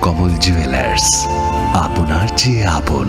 কমল jewellers, আপনার চেয়ে আপন।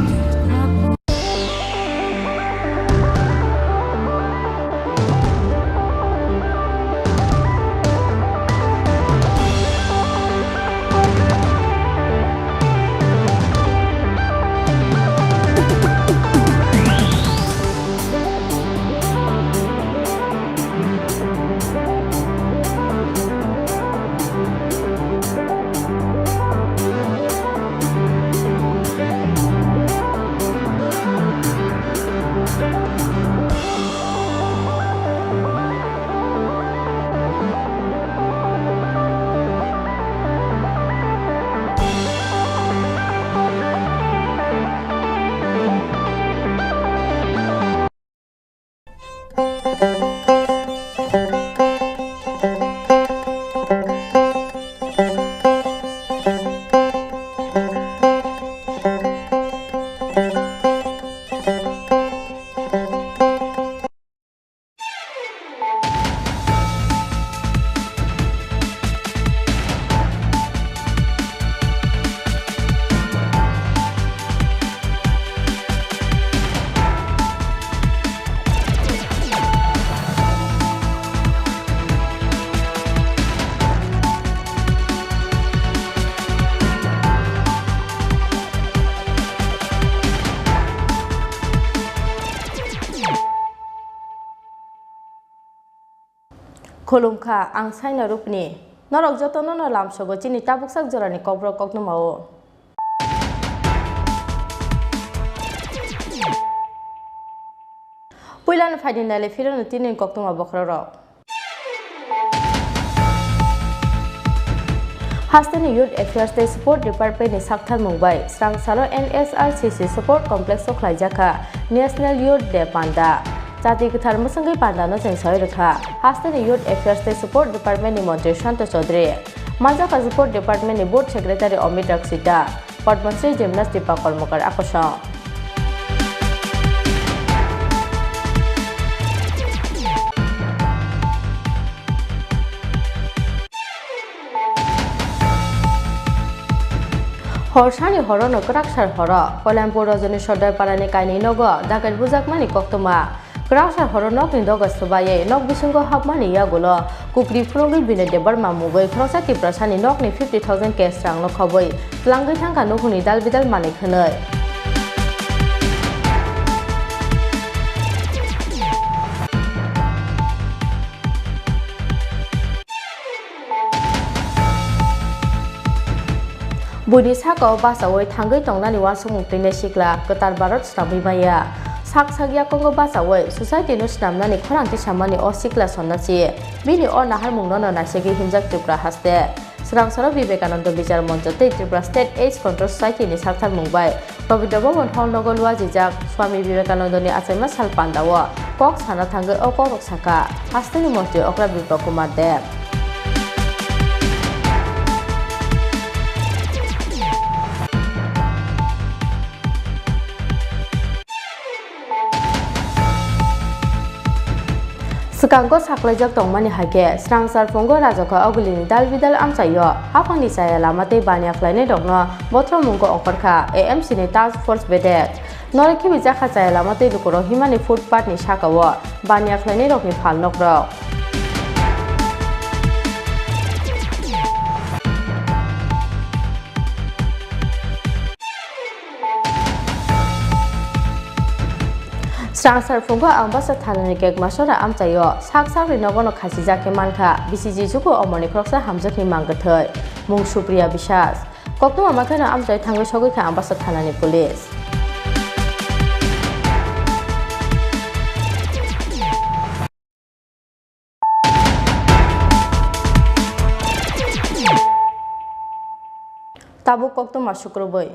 Kolumka ang saina rupni norok jotono no lamsogo chini tabuksak jorani Kokborok Koktwma o Puilan faidinale firon Tini Koktwma bokrorok Hastani Youth Affairs Day Support Department ni sakthar mungbai srang salo NSRCC Support Complex o khlaijaka National Youth Day panda Jati Kuthar Musangai Panda no Jeng Soirka, Hastani Youth Affairs Day Support Department ni Montri Shanto Chaudhary, Manjaka Support Department ni Board Secretary Amit Raksita, Padmasri Gymnast Dipa Kolmokar Akosong. Horsani horono kraksar horo, Kolampo Rajani Shodar Parani Kaini Nogo, Dakat Bujakmani Koktwma, Kraksar horonok ni dogo subaye nok bisungo hapmani yagulo kukri phrongi bine debar mamugoi khrosa Tripura sani nok ni 50,000 cash rang no khoboi langgai thangka nokuni dal bidal mani khnoi Buni sako basawoi thangai tongnani wasung tine sikla Qatar Bharat srami baya sak sakya kongo basawoi society no snamnani khorangti samani o sikla sonnachi bini o nahar mungno no nasegi himjak Tripura haste srang sara Vivekananda bichar monch tei Tripura State AIDS Control Society ni sakthar mungbai Pavitra Bhavan hall nogolwa jijak Swami Vivekananda ni achaima sal pandawo kok sana thangai o korok saka haste ni mantri okra Biplab Kumar Dev Sekangko saklajak tongmani hake srangsar phongo rajaka ogulini dal bidal amchayo hafangni chaya lamate bania khlaine dogno bothro mungko okorkha AMC ni task force bedek noreki bijaka chaya lamate lukoro himani footpath ni sakawo bania khlaine rokni phal nokrok Srangsar phongo ambasa thanani kek masora amchayo sak sakri nogono khasi jake mankha BCG juko omoni kroksa hamjakni manggathai mung Supriya Biswas Koktwma makhana amchai thangai sogoi kha ambasa thanani police Tabu Koktwma Sukrobai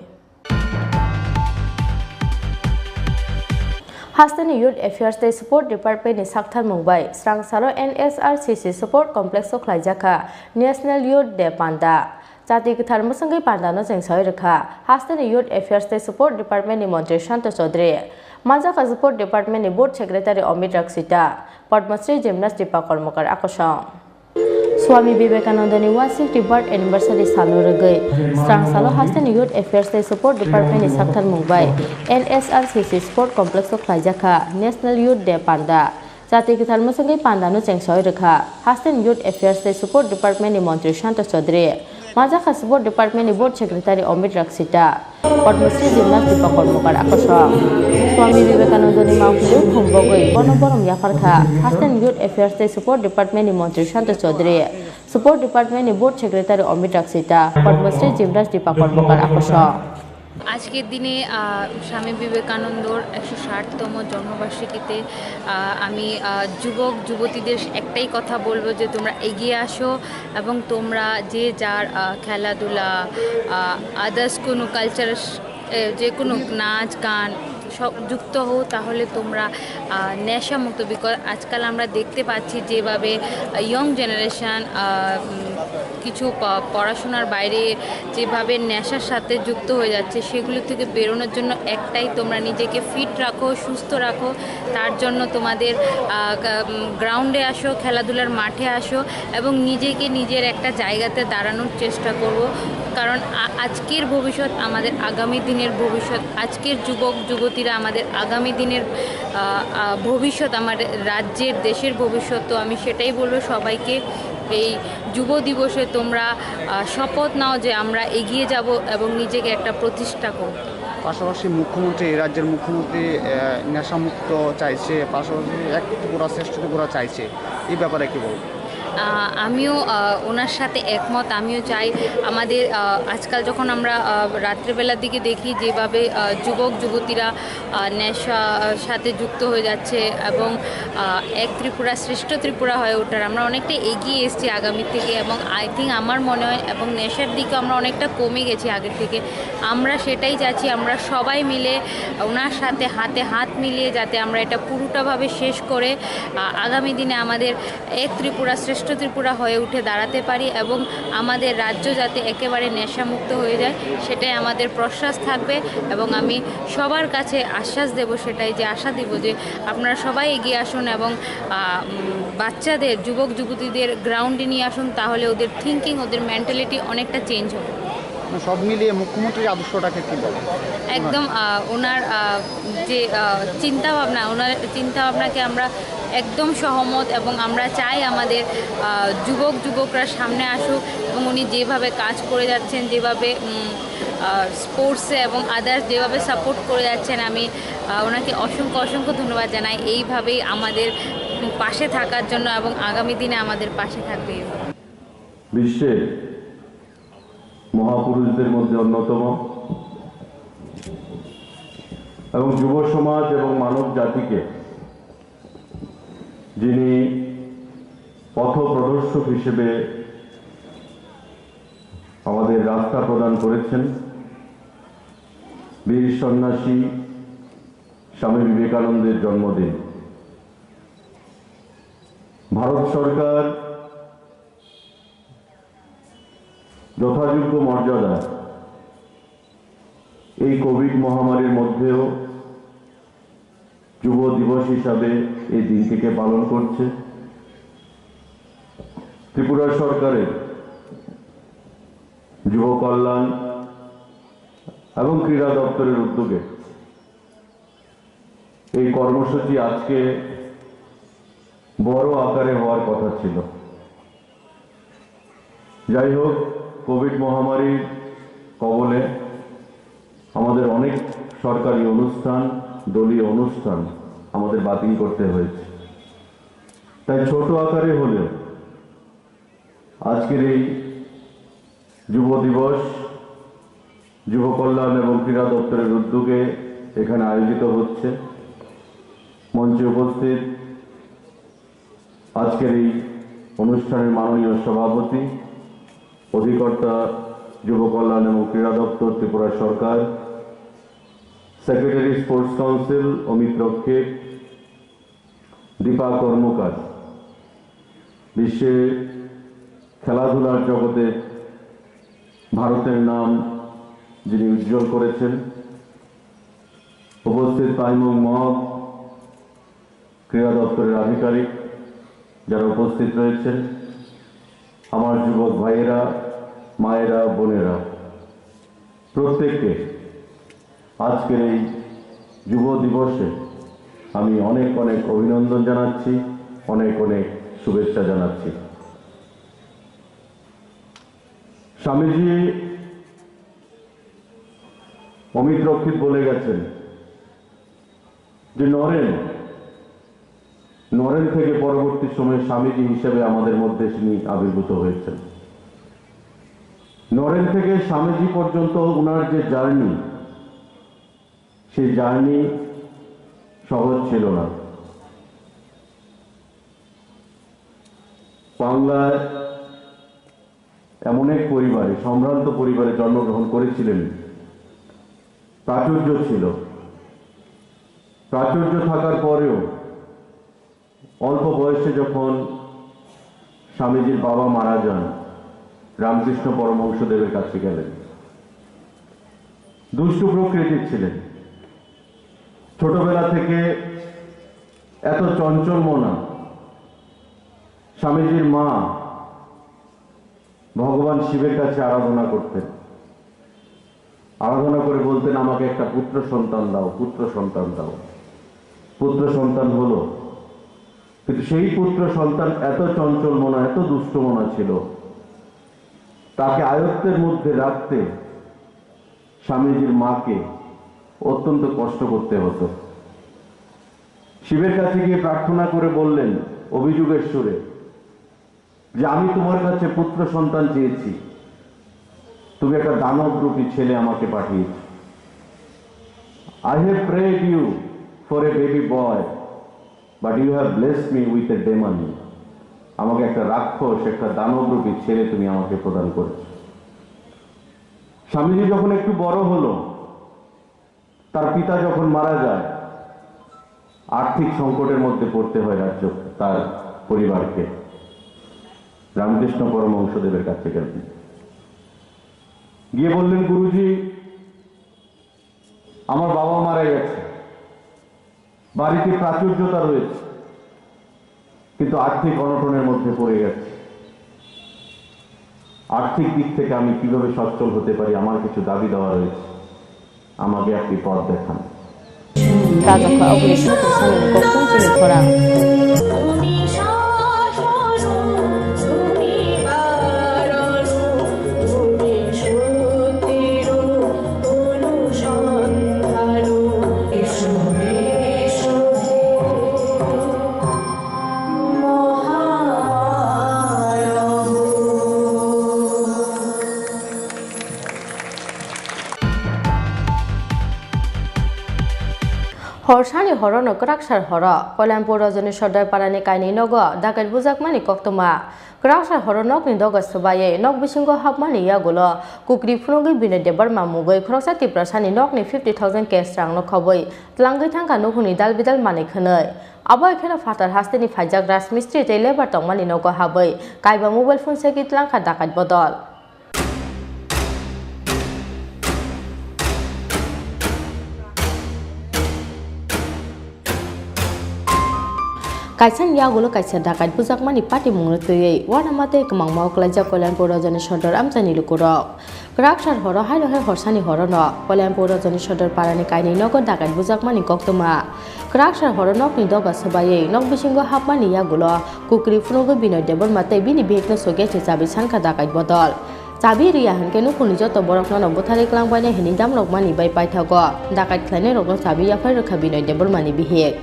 Hastani Youth Affairs Day Support Department ni sakthar mungbai srang salo NSRCC Support Complex o khlaijaka National Youth Day panda Jati Kuthar Musangai Panda no Jeng Soirka, Hastani Youth Affairs Day Support Department ni Montri Shanto Chaudhary, Manjaka Support Department ni Board Secretary Amit Raksita, Padmasri Gymnast Dipa Kolmokar Akosong. Swami Vivekanandani 160 birth anniversary saluragoi strang salo hasten youth affairs they support department ni sakthar mumbai NSRCC sport complex ko khlaijaka national youth day panda jati kitar musangai panda no chengsoi rekha hasten youth affairs they support department ni mantri Shanta Chaudhary Majaka sport department ni board secretary Omid Raksita Koktwma Gymnast Dipa Kormokar akosok Swami Vivekanandani mangpulu khungbogoi bonoborom yafarkha hasten youth affairs they support department ni mantri Shanta Chaudhary support department ni board secretary Omid Raksita Koktwma Gymnast Dipa Kormokar akosok আজকের দিনে স্বামী বিবেকানন্দর 160তম জন্মবার্ষিকীতে আমি যুবক যুবতীদের একটাই কথা বলবো যে তোমরা এগিয়ে আসো এবং তোমরা যে যার খেলাধুলা আদার্স কোনো কালচার যে কোনো নাচ গান সব যুক্ত হও তাহলে তোমরা নেশামুক্ত বিকজ আজকাল আমরা দেখতে পাচ্ছি যেভাবে ইয়ং জেনারেশন কিছু পড়াশোনার বাইরে যেভাবে নেশার সাথে যুক্ত হয়ে যাচ্ছে সেগুলো থেকে বেরোনোর জন্য একটাই তোমরা নিজেকে ফিট রাখো সুস্থ রাখো তার জন্য তোমাদের গ্রাউন্ডে আসো খেলাধুলার মাঠে আসো এবং নিজেকে নিজের একটা জায়গাতে দাঁড়ানোর চেষ্টা করো কারণ আজকের ভবিষ্যৎ আমাদের আগামী দিনের ভবিষ্যৎ আজকের যুবক যুবতীরা আমাদের আগামী দিনের ভবিষ্যৎ আমাদের রাজ্যের দেশের ভবিষ্যৎ তো আমি সেটাই বলবো সবাইকে এই যুব দিবসে তোমরা শপথ নাও যে আমরা এগিয়ে যাব এবং নিজেকে একটা প্রতিষ্ঠা করব পাশাপাশি মুখ্যমন্ত্রী রাজ্যের মুখ্যমন্ত্রী নেশামুক্ত চাইছে পাশাপাশি এক ত্রিপুরা শ্রেষ্ঠ ত্রিপুরা চাইছে এই ব্যাপারে কি বলবো আমিও ওনার সাথে একমত আমিও চাই আমাদের আজকাল যখন আমরা রাত্রেবেলার দিকে দেখি যেভাবে যুবক যুবতীরা নেশার সাথে যুক্ত হয়ে যাচ্ছে এবং এক ত্রিপুরা শ্রেষ্ঠ ত্রিপুরা হয়ে ওঠার আমরা অনেকটা এগিয়ে এসেছি আগামীর থেকে এবং আই থিঙ্ক আমার মনে হয় এবং নেশার দিকে আমরা অনেকটা কমে গেছি আগের থেকে আমরা সেটাই চাচ্ছি আমরা সবাই মিলে ওনার সাথে হাতে হাত মিলিয়ে যাতে আমরা এটা পুরোটাভাবে শেষ করে আগামী দিনে আমাদের এক ত্রিপুরা শ্রেষ্ঠ ত্রিপুরা হয়ে উঠে দাঁড়াতে পারি এবং আমাদের রাজ্য যাতে একেবারে নেশামুক্ত হয়ে যায় সেটাই আমাদের প্রশ্বাস থাকবে এবং আমি সবার কাছে আশ্বাস দেব সেটাই যে আশা দেব যে আপনারা সবাই এগিয়ে আসুন এবং বাচ্চাদের যুবক যুবতীদের গ্রাউন্ডে নিয়ে আসুন তাহলে ওদের থিঙ্কিং ওদের মেন্টালিটি অনেকটা চেঞ্জ হবে সব মিলিয়ে মুখ্যমন্ত্রীর আদর্শটাকে কী বলে একদম ওনার যে চিন্তাভাবনা ওনার চিন্তাভাবনাকে আমরা একদম সহমত এবং আমরা চাই আমাদের যুবকরা সামনে আসুক এবং উনি যেভাবে কাজ করে যাচ্ছেন যেভাবে স্পোর্টসে এবং আদার্স যেভাবে সাপোর্ট করে যাচ্ছেন আমি ওনাকে অসংখ্য ধন্যবাদ জানাই এইভাবেই আমাদের পাশে থাকার জন্য এবং আগামী দিনে আমাদের পাশে থাকবে বিশ্বে মহাপুরুষদের মধ্যে অন্যতম এবং যুব সমাজ এবং মানব জাতিকে যিনি পথপ্রদর্শক হিসেবে আমাদের রাস্তা প্রদান করেছেন বীর সন্ন্যাসী স্বামী বিবেকানন্দের জন্মদিন ভারত সরকার যথাযোগ্য মর্যাদা এই কোভিড মহামারীর মধ্যেও যুব দিবস হিসাবে এই দিনটিকে পালন করছে ত্রিপুরা সরকারের যুব কল্যাণ এবং ক্রীড়া দপ্তরের উদ্যোগে এই কর্মসূচি আজকে বড় আকারে হওয়ার কথা ছিল যাই হোক কোভিড মহামারীর কবলে আমাদের অনেক সরকারি অনুষ্ঠান দলীয় অনুষ্ঠান আমাদের বাতিল করতে হয়েছে তাই ছোট আকারে হলেও আজকের এই যুব দিবস যুব কল্যাণ এবং ক্রীড়া দপ্তরের উদ্যোগে এখানে আয়োজিত হচ্ছে মঞ্চে উপস্থিত আজকের এই অনুষ্ঠানের মাননীয় সভাপতি অধিকর্তা যুব কল্যাণ এবং ক্রীড়া দপ্তর ত্রিপুরা সরকার secretary sports council Amit Rakshit Dipa Karmakar বিশ্বে খেলাধুলার জগতে ভারতের নাম যিনি উজ্জ্বল করেছেন উপস্থিত তাইমং মহক ক্রীড়া দপ্তরের আধিকারিক যারা উপস্থিত রয়েছেন আমার যুবক ভাইয়েরা, মায়েরা, বোনেরা, প্রত্যেককে আজকের এই যুব দিবসে আমি অনেক অনেক অভিনন্দন জানাচ্ছি, অনেক অনেক শুভেচ্ছা জানাচ্ছি। স্বামীজি অমিত রক্ষিত বলে গেছেন যে নরেন থেকে পরবর্তী সময়ে স্বামীজি হিসেবে আমাদের মধ্যে তিনি আবির্ভূত হয়েছেন। নরেন থেকে স্বামীজি পর্যন্ত ওনার যে জার্নি, সেই জার্নি সহজ ছিল না। বাংলায় এমন এক পরিবারে, সম্ভ্রান্ত পরিবারে জন্মগ্রহণ করেছিলেন। প্রাচুর্য ছিল, প্রাচুর্য থাকার পরেও অল্প বয়সে যখন স্বামীজির বাবা মারা যান, রামকৃষ্ণ পরমহংসদেবের কাছে গেলেন। দুষ্টু প্রকৃতির ছিলেন, ছোটবেলা থেকে এত চঞ্চল মনা। স্বামীজির মা ভগবান শিবের কাছে আরাধনা করতেন, আরাধনা করে বলতেন, আমাকে একটা পুত্র সন্তান দাও, পুত্র সন্তান দাও। পুত্র সন্তান হলো, কিন্তু সেই পুত্র সন্তান এত চঞ্চল মনা, এত দুষ্ট মনা ছিল, তাকে আয়ত্তের মধ্যে রাখতে স্বামীজির মাকে অত্যন্ত কষ্ট করতে হতো। শিবের কাছে গিয়ে প্রার্থনা করে বললেন অভিযোগের সুরে যে আমি তোমার কাছে পুত্র সন্তান চেয়েছি, তুমি একটা দানবরূপী ছেলে আমাকে পাঠিয়েছ। I have prayed you for a baby boy, but you have blessed me with a demon. আমাকে একটা রাক্ষস, একটা দানবরূপী ছেলে তুমি আমাকে প্রদান করেছ। স্বামীজি যখন একটু বড় হলো, তার পিতা যখন মারা যায়, আর্থিক সংকটের মধ্যে পড়তে হয় রাজ্য, তার পরিবারকে। রামকৃষ্ণ পরমহংসদেবের কাছে গেলেন, গিয়ে বললেন, গুরুজি, আমার বাবা মারা গেছে, বাড়িতে প্রাচুর্যতা রয়েছে, কিন্তু আর্থিক অনটনের মধ্যে পড়ে গেছে। আর্থিক দিক থেকে আমি কিভাবে সচ্ছল হতে পারি, আমার কিছু দাবি দেওয়া রয়েছে, আমাকে একটি পথ দেখান। হরসানি হরনো করাকসার হর কল্যাণপুর রজনী সর্দার পারানি কাইনি নগ ডাকাত বুজাকমানি কক্তমা করাকসার হর নকনি দগ সবাই নক বিসিঙ্গ হাবমানি ইয়াগুলো কুকরি ফুলঙ্গি বিনে দেবার মামুগৈ খরকসা ত্রিপুরা সানি নকনি 50,000 ক্যাশ রাং নখবই ত্লাঙ্গৈ থাঙ্কা নখুনি দাল বিদাল মানি খनै আবার এখানে ফাতার হাস্তেনি ফাইজাক রাজমিস্ত্রি তে লেবার টংমানি নগ হাবই কাইবা মোবাইল ফোন সেকি ত্লাঙ্কা ডাকাত বদল Kaisan yagulo kaisa dakat bujakmani pati mungretui wanamate kemangmau kelajak Kল্যাণপুর রজনী সর্দার আমচানি lukurok Krakshar horo hailo hai horsani horono Kল্যাণপুর রজনী সর্দার parani kaini nogo dakat bujakmani koktwma Krakshar horo nokni doga sabai nok bisingo hapmani yagulo kukri funogo binoy debor mate bini behekno sogeche chabi sanka dakat bodol Chabi riya hanke nukuni joto borok nono bothari klangbaine hini damrok mani bai paithago dakat khlaine rokno chabi yafai rokha binoy debor mani bihek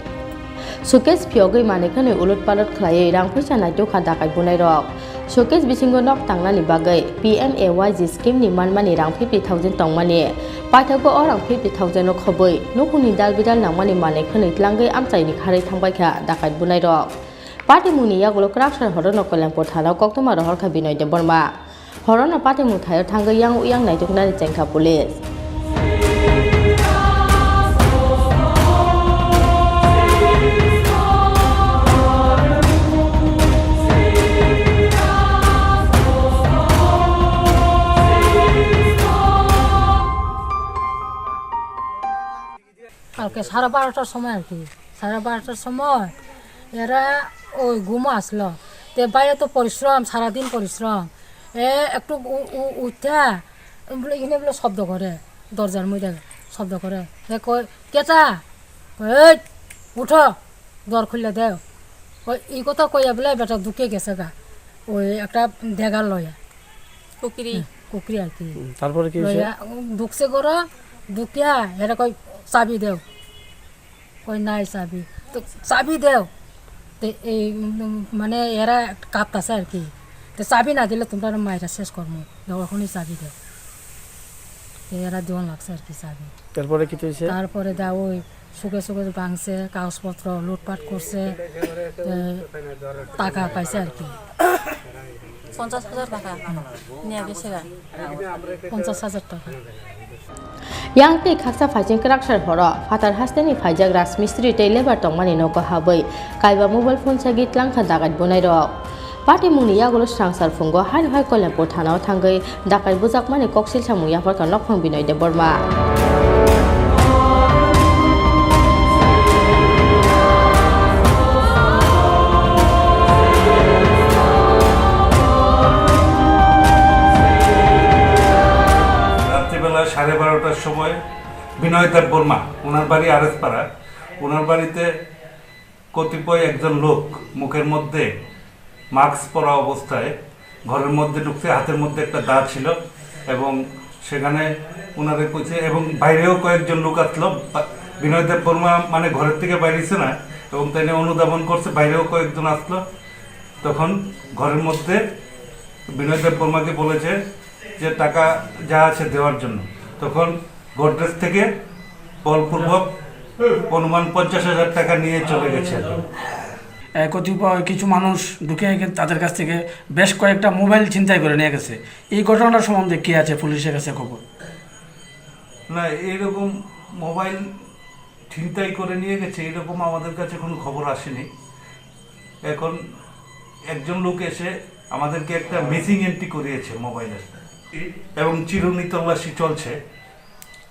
Showcase piyogoi manekhane ulot palot khlai rang phaisa nai dokha dakai bunai rok Showcase bisingo nok tangnani bagai PMAYG scheme ni manmani rang 50,000 tongmani paithago orang 50,000 rok khoboi nokuni dal bidal nangmani manekhane tlangai amchaini kharai thangbai kha dakai bunai rok Party muni yagulo Krakshar horono Kল্যাণপুর thana Koktwma rohor kha binoy de borma horono party mu thayo thangai yang uyang nai doknani chengkha police কালকে 12:30টার সময় আর কি 12:30টার সময় এরা ওই ঘুম আসলো তে বাইরে তো পরিশ্রম, সারাদিন পরিশ্রম। একটু উঠা বলে এখানে বলে শব্দ করে, দরজার মধ্যে শব্দ করে। কয় কেটা, এই উঠো, দর খুললে দেও। ওই এই কথা কইয়া বলে বেটা ঢুকে গেছে গা, ওই একটা দেগার লয়া কুকরি আর কি। তারপরে কি লয়া ঢুকছে করো, ঢুকিয়া এরা কই চাবি দেও, কই নাই চাবি, তো চাবি দেও। তো এই মানে এরা কাঁপতাছে আর কি, তো চাবি না দিলে তোমরা মায়েরা শেষ করবো, এখনই চাবি দেও। এরা দেওয়া লাগছে আর কি চাবি। তারপরে কি হয়েছে? তারপরে দা ওই সুখে সুখে ভাঙছে, কাগজপত্র লুটপাট করছে, টাকা পাইছে আর কি 50,000 টাকা নিয়ে গেছে গা 50,000 টাকা। yang tei khaksa phajing krakshar horo fatar hasteni phajak rasmistri tei lebar tongmani noko habai kaiba mobile phone sagi tlangkha dagat bonai rok Party mungni yagulo sangsar fungo hai hai Kolempur thanao thangai dakai bujak mani koksil samu yapar ka nokphang Binoy de Borma রাত্রিবেলা 12:30টার সময় বিনয় দেব বর্মা ওনার বাড়ি আরএসপাড়া, ওনার বাড়িতে কতিপয় একজন লোক মুখের মধ্যে mask পরা অবস্থায় ঘরের মধ্যে ঢুকছে, হাতের মধ্যে একটা দা ছিল এবং সেখানে ওনারে কইছে এবং বাইরেও কয়েকজন লোক আসলো। বিনয় দেব বর্মা মানে ঘরের থেকে বাইরেছে না এবং তাই অনুধাবন করছে, বাইরেও কয়েকজন আসলো। তখন ঘরের মধ্যে বিনয় দেব বর্মাকে বলেছে যে টাকা যা আছে দেওয়ার জন্য। তখন গোডরেজ থেকে বলপূর্বক অনুমান 50,000 টাকা নিয়ে চলে গেছে। কতিপয় কিছু মানুষ ঢুকে তাদের কাছ থেকে বেশ কয়েকটা মোবাইল ছিনতাই করে নিয়ে গেছে। এই ঘটনাটা সম্বন্ধে কি আছে পুলিশের কাছে খবর? না, এরকম মোবাইল ছিনতাই করে নিয়ে গেছে এরকম আমাদের কাছে কোনো খবর আসেনি। এখন একজন লোক এসে আমাদেরকে একটা মিসিং এন্ট্রি করিয়েছে মোবাইলের এবং চিরুনি তল্লাশি চলছে।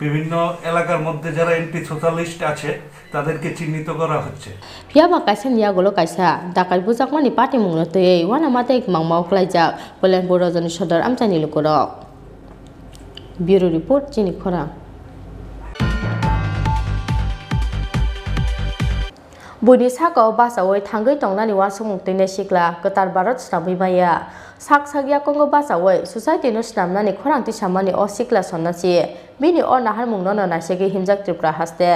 বিভিন্ন এলাকার মধ্যে যারা এন্টি সোশ্যালিস্ট আছে তাদেরকে চিহ্নিত করা হচ্ছে। Piyama kaisa niyagulo kaisa dakai bujak mani party mungno tei wana mate mangmau khlaijak Kolempur rajani sodor amchani lukurok Bureau report Tini khora Buni sakao basawai thangai tongnani wasung tine sikla ketar Bharat sramui maya sak sagya kongo basawai society no snamnani khorangti samani o sikla sonnachi bini o nahar mungno no nasegi himjak Tripura haste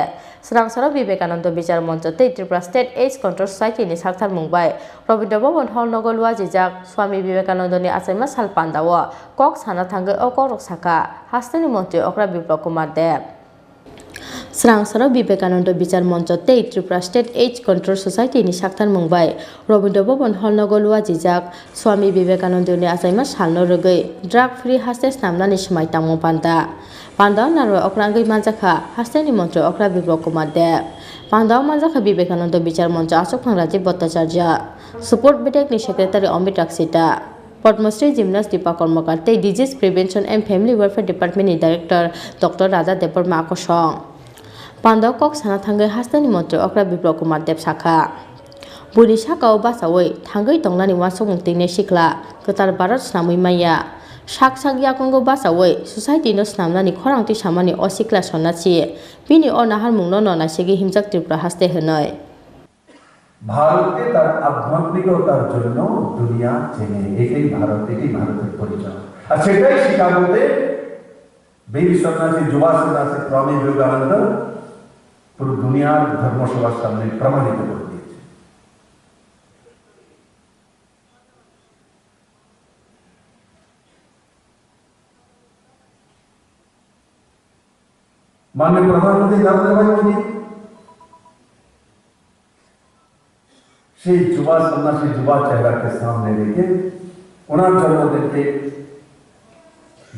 Srangsara Vivekananda Bichar Moncho tei Tripura State AIDS Control Society ni sakthar mungbai Robindra Bhavan Hall nogolwa jijak Swami Vivekananda ni achaima sal pandawo kok sana thangai o korok saka hasteni montri okra Biplop Kumar Deb Srangsara Vivekananda Bichar Moncho tei Tripura State AIDS Control Society ni sakthar mungbai Robindra Bhavan Hall nogolwa jijak Swami Vivekananda ni achaima salno rogoi drug free haste snamnani smai tangmo panda Pandao naro okrangai manjakha hasteni montri okra Biplop Kumar Deb Pandao manjakha Vivekananda Bichar Moncho Asokphang Rajiv Bhattacharya Support Bitek ni Secretary Amit Raksita Padmasri Gymnast Deepa Kormakar tei Disease Prevention and Family Welfare Department ni Director Dr. Radha Deborma Akosong Pandao kok sana thangai hasteni montri okra Biplop Kumar Deb sakha Buni sakao basawai thangai tongnani wasung tine sikla ketar Bharat sramui maya sak sagya kongo basawai society no snamnani khorangti samani o sikla sonnachi bini o nahar mungno no nasegi himjak Tripura haste henoi ভারতকে তার আধ্যাত্মিকতার জন্য দুনিয়া চেনে, এটাই ভারত, এটাই ভারতের পরিচয়। আর সেটাই শিকাগোতে বীর সন্ন্যাসী যুবা সন্ন্যাসী স্বামী বিবেকানন্দ পুরো দুনিয়ার ধর্মসভার সামনে প্রমাণিত করে দিয়েছে। माननीय प्रधानमंत्री नरेंद्र भाई मोदी সেই যুবা সন্ন্যাসী যুবা চেহারাকে সামনে রেখে ওনার জন্মদিনকে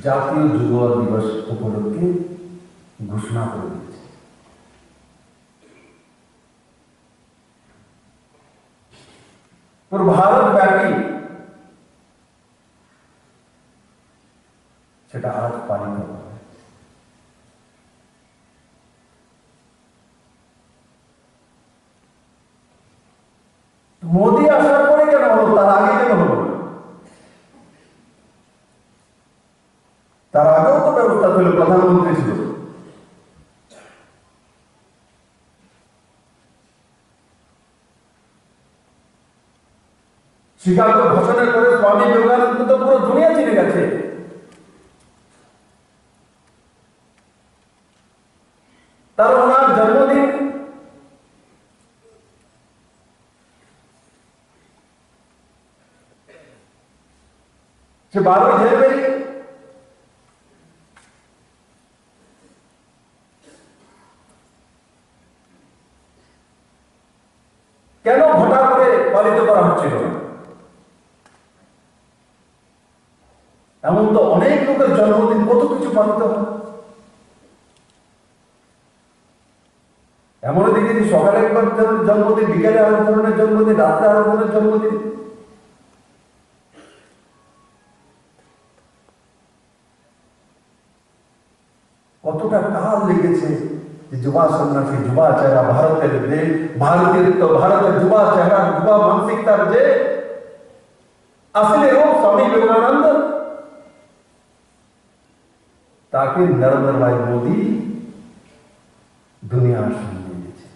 জাতীয় যুব দিবস উপলক্ষে ঘোষণা করে দিয়েছে। পুরো ভারত ব্যাপী সেটা আজ পালিত হবে। মোদি আসার পরে কেন হলো, তার আগে শিকাগো ঘোষণা করে স্বামী বিবেকানন্দ তো পুরো দুনিয়া চিনে গেছে। তার ওনার জন্মদিন সে 12 জানুয়ারি। কেন হঠাৎ করে পালিত করা হচ্ছিল না? এমন তো অনেক লোকের জন্মদিন, কত কিছু পালিত হয়। এমন দেখেছি সকালে একবার জন্মদিন, বিকেলে আরো ধরনের জন্মদিন, রাত্রে আরো ধরনের জন্মদিন। কতটা কাল লেগেছে যে যুবা সন্ন্যাসী, যুবা চেহারা, ভারতের ভারতের যুবা চেহারা, যুবা মানসিকতার যে আসলে রূপ স্বামী বিবেকানন্দ, তাকে নরেন্দ্র ভাই মোদী দুনিয়ার সামনে এনেছে।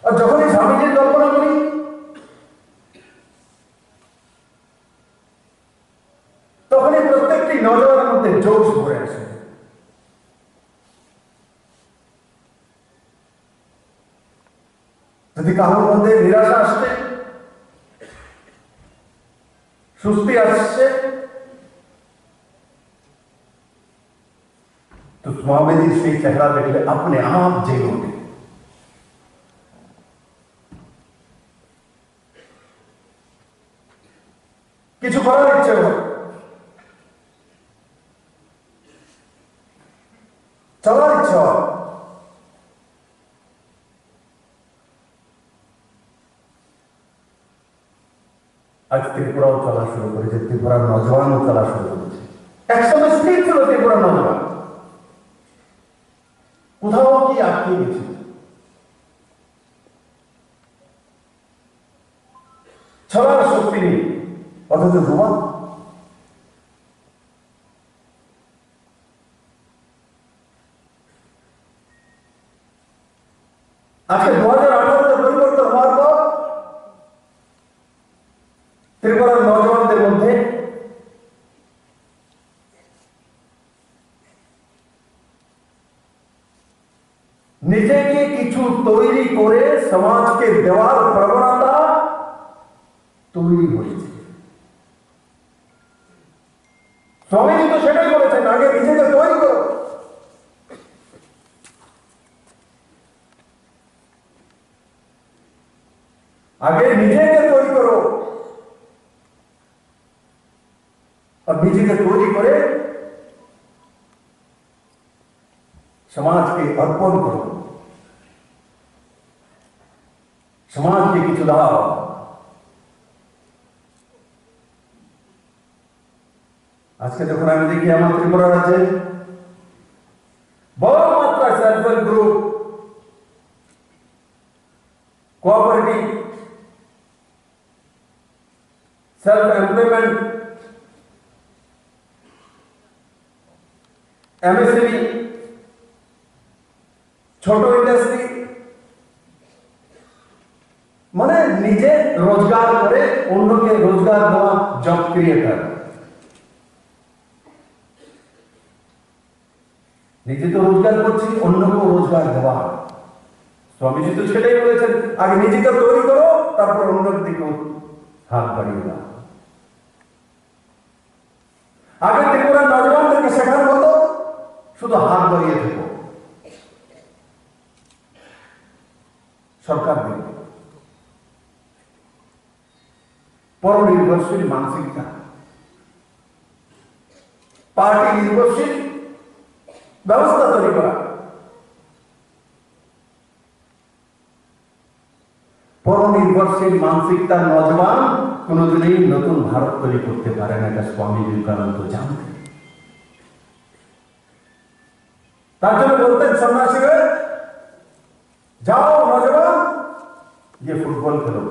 আর যখনই স্বামীজির কল্পনা করি, তখনই প্রত্যেকটি নজরের মধ্যে জোশ ভরে আসে। যদি কারোর মধ্যে নিরাশা আসছে, সুস্তি আসছে, तो स्वामी जी से चेहरा देखले अपने आप जेल होते। কিছু করার ইচ্ছে হয়, চলার ইচ্ছা হয়। আজ ত্রিপুরাও চলা শুরু করেছে, ত্রিপুরার নজওয়ানও চলা শুরু করেছে। একসময় স্থির ছিল ত্রিপুরার নজওয়ান, কোথাও কি আটকে গেছে। চলার শক্তি নেই, অথচ যুবা। আজকে 2018-তে পরিবর্তন হওয়ার পর ত্রিপুরার নজওয়ানদের মধ্যে নিজেকে কিছু তৈরি করে সমাজকে দেওয়ার প্রবণতা তৈরি হয়েছে। স্বামীজি তো সেটাই বলেছেন, আগে নিজেকে তৈরি করো। আগে নিজেকে তৈরি করো, আর নিজেকে তৈরি করে সমাজকে অর্পণ করো, সমাজকে কিছু দাও। আজকে যখন আমি দেখি আমার ত্রিপুরা রাজ্যে বড় মাত্রায় self help group, cooperative, self employment, MSME, ছোট ইন্ডাস্ট্রি, মানে নিজে রোজগার করে অন্যকে রোজগার দেওয়া, জব ক্রিয়েটার। নিজে তো রোজগার করছি, অন্যকেও রোজগার দেওয়া। স্বামীজি তো সেটাই বলেছেন, আগে নিজেকে তৈরি করো, তারপর অন্যের দিকে হাত বাড়িয়ে দাও। আগে ত্রিপুরার নজওয়ানদেরকে শেখার মতো শুধু হাত বাড়িয়ে দেবো, সরকার দেবে। পরনির্ভরশীল মানসিকতা, পার্টি নির্ভরশীল ব্যবস্থা তৈরি করা। পরনির্ভরশীল মানসিকতার নজওয়ান কোনদিনই নতুন ভারত তৈরি করতে পারে না, এটা স্বামী বিবেকানন্দ জানতেন। তার জন্য বলতেন সন্ন্যাসীরা, যাও নজওয়ান, গিয়ে ফুটবল খেলো।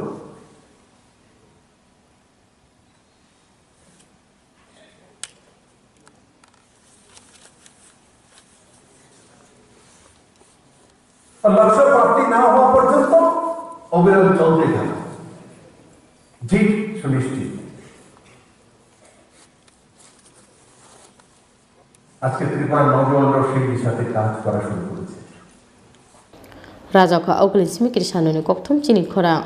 और लक्ष्य प्राप्ति ना हुआ पर्यंत অবিরত চলতে থাকে জিত সুনিশ্চিত আজকে ত্রিপুরার নবজোয়ানরা সেই দিশাতে কাজ করা শুরু করেছে Rajaka Ogli Smikir Shanoni Koktwma Tini Khorang.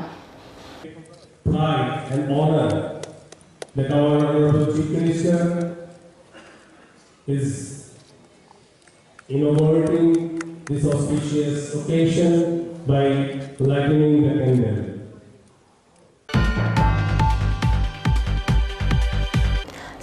Pride and honor that our Honorable Chief Minister is inaugurating this auspicious occasion by lightening the candle.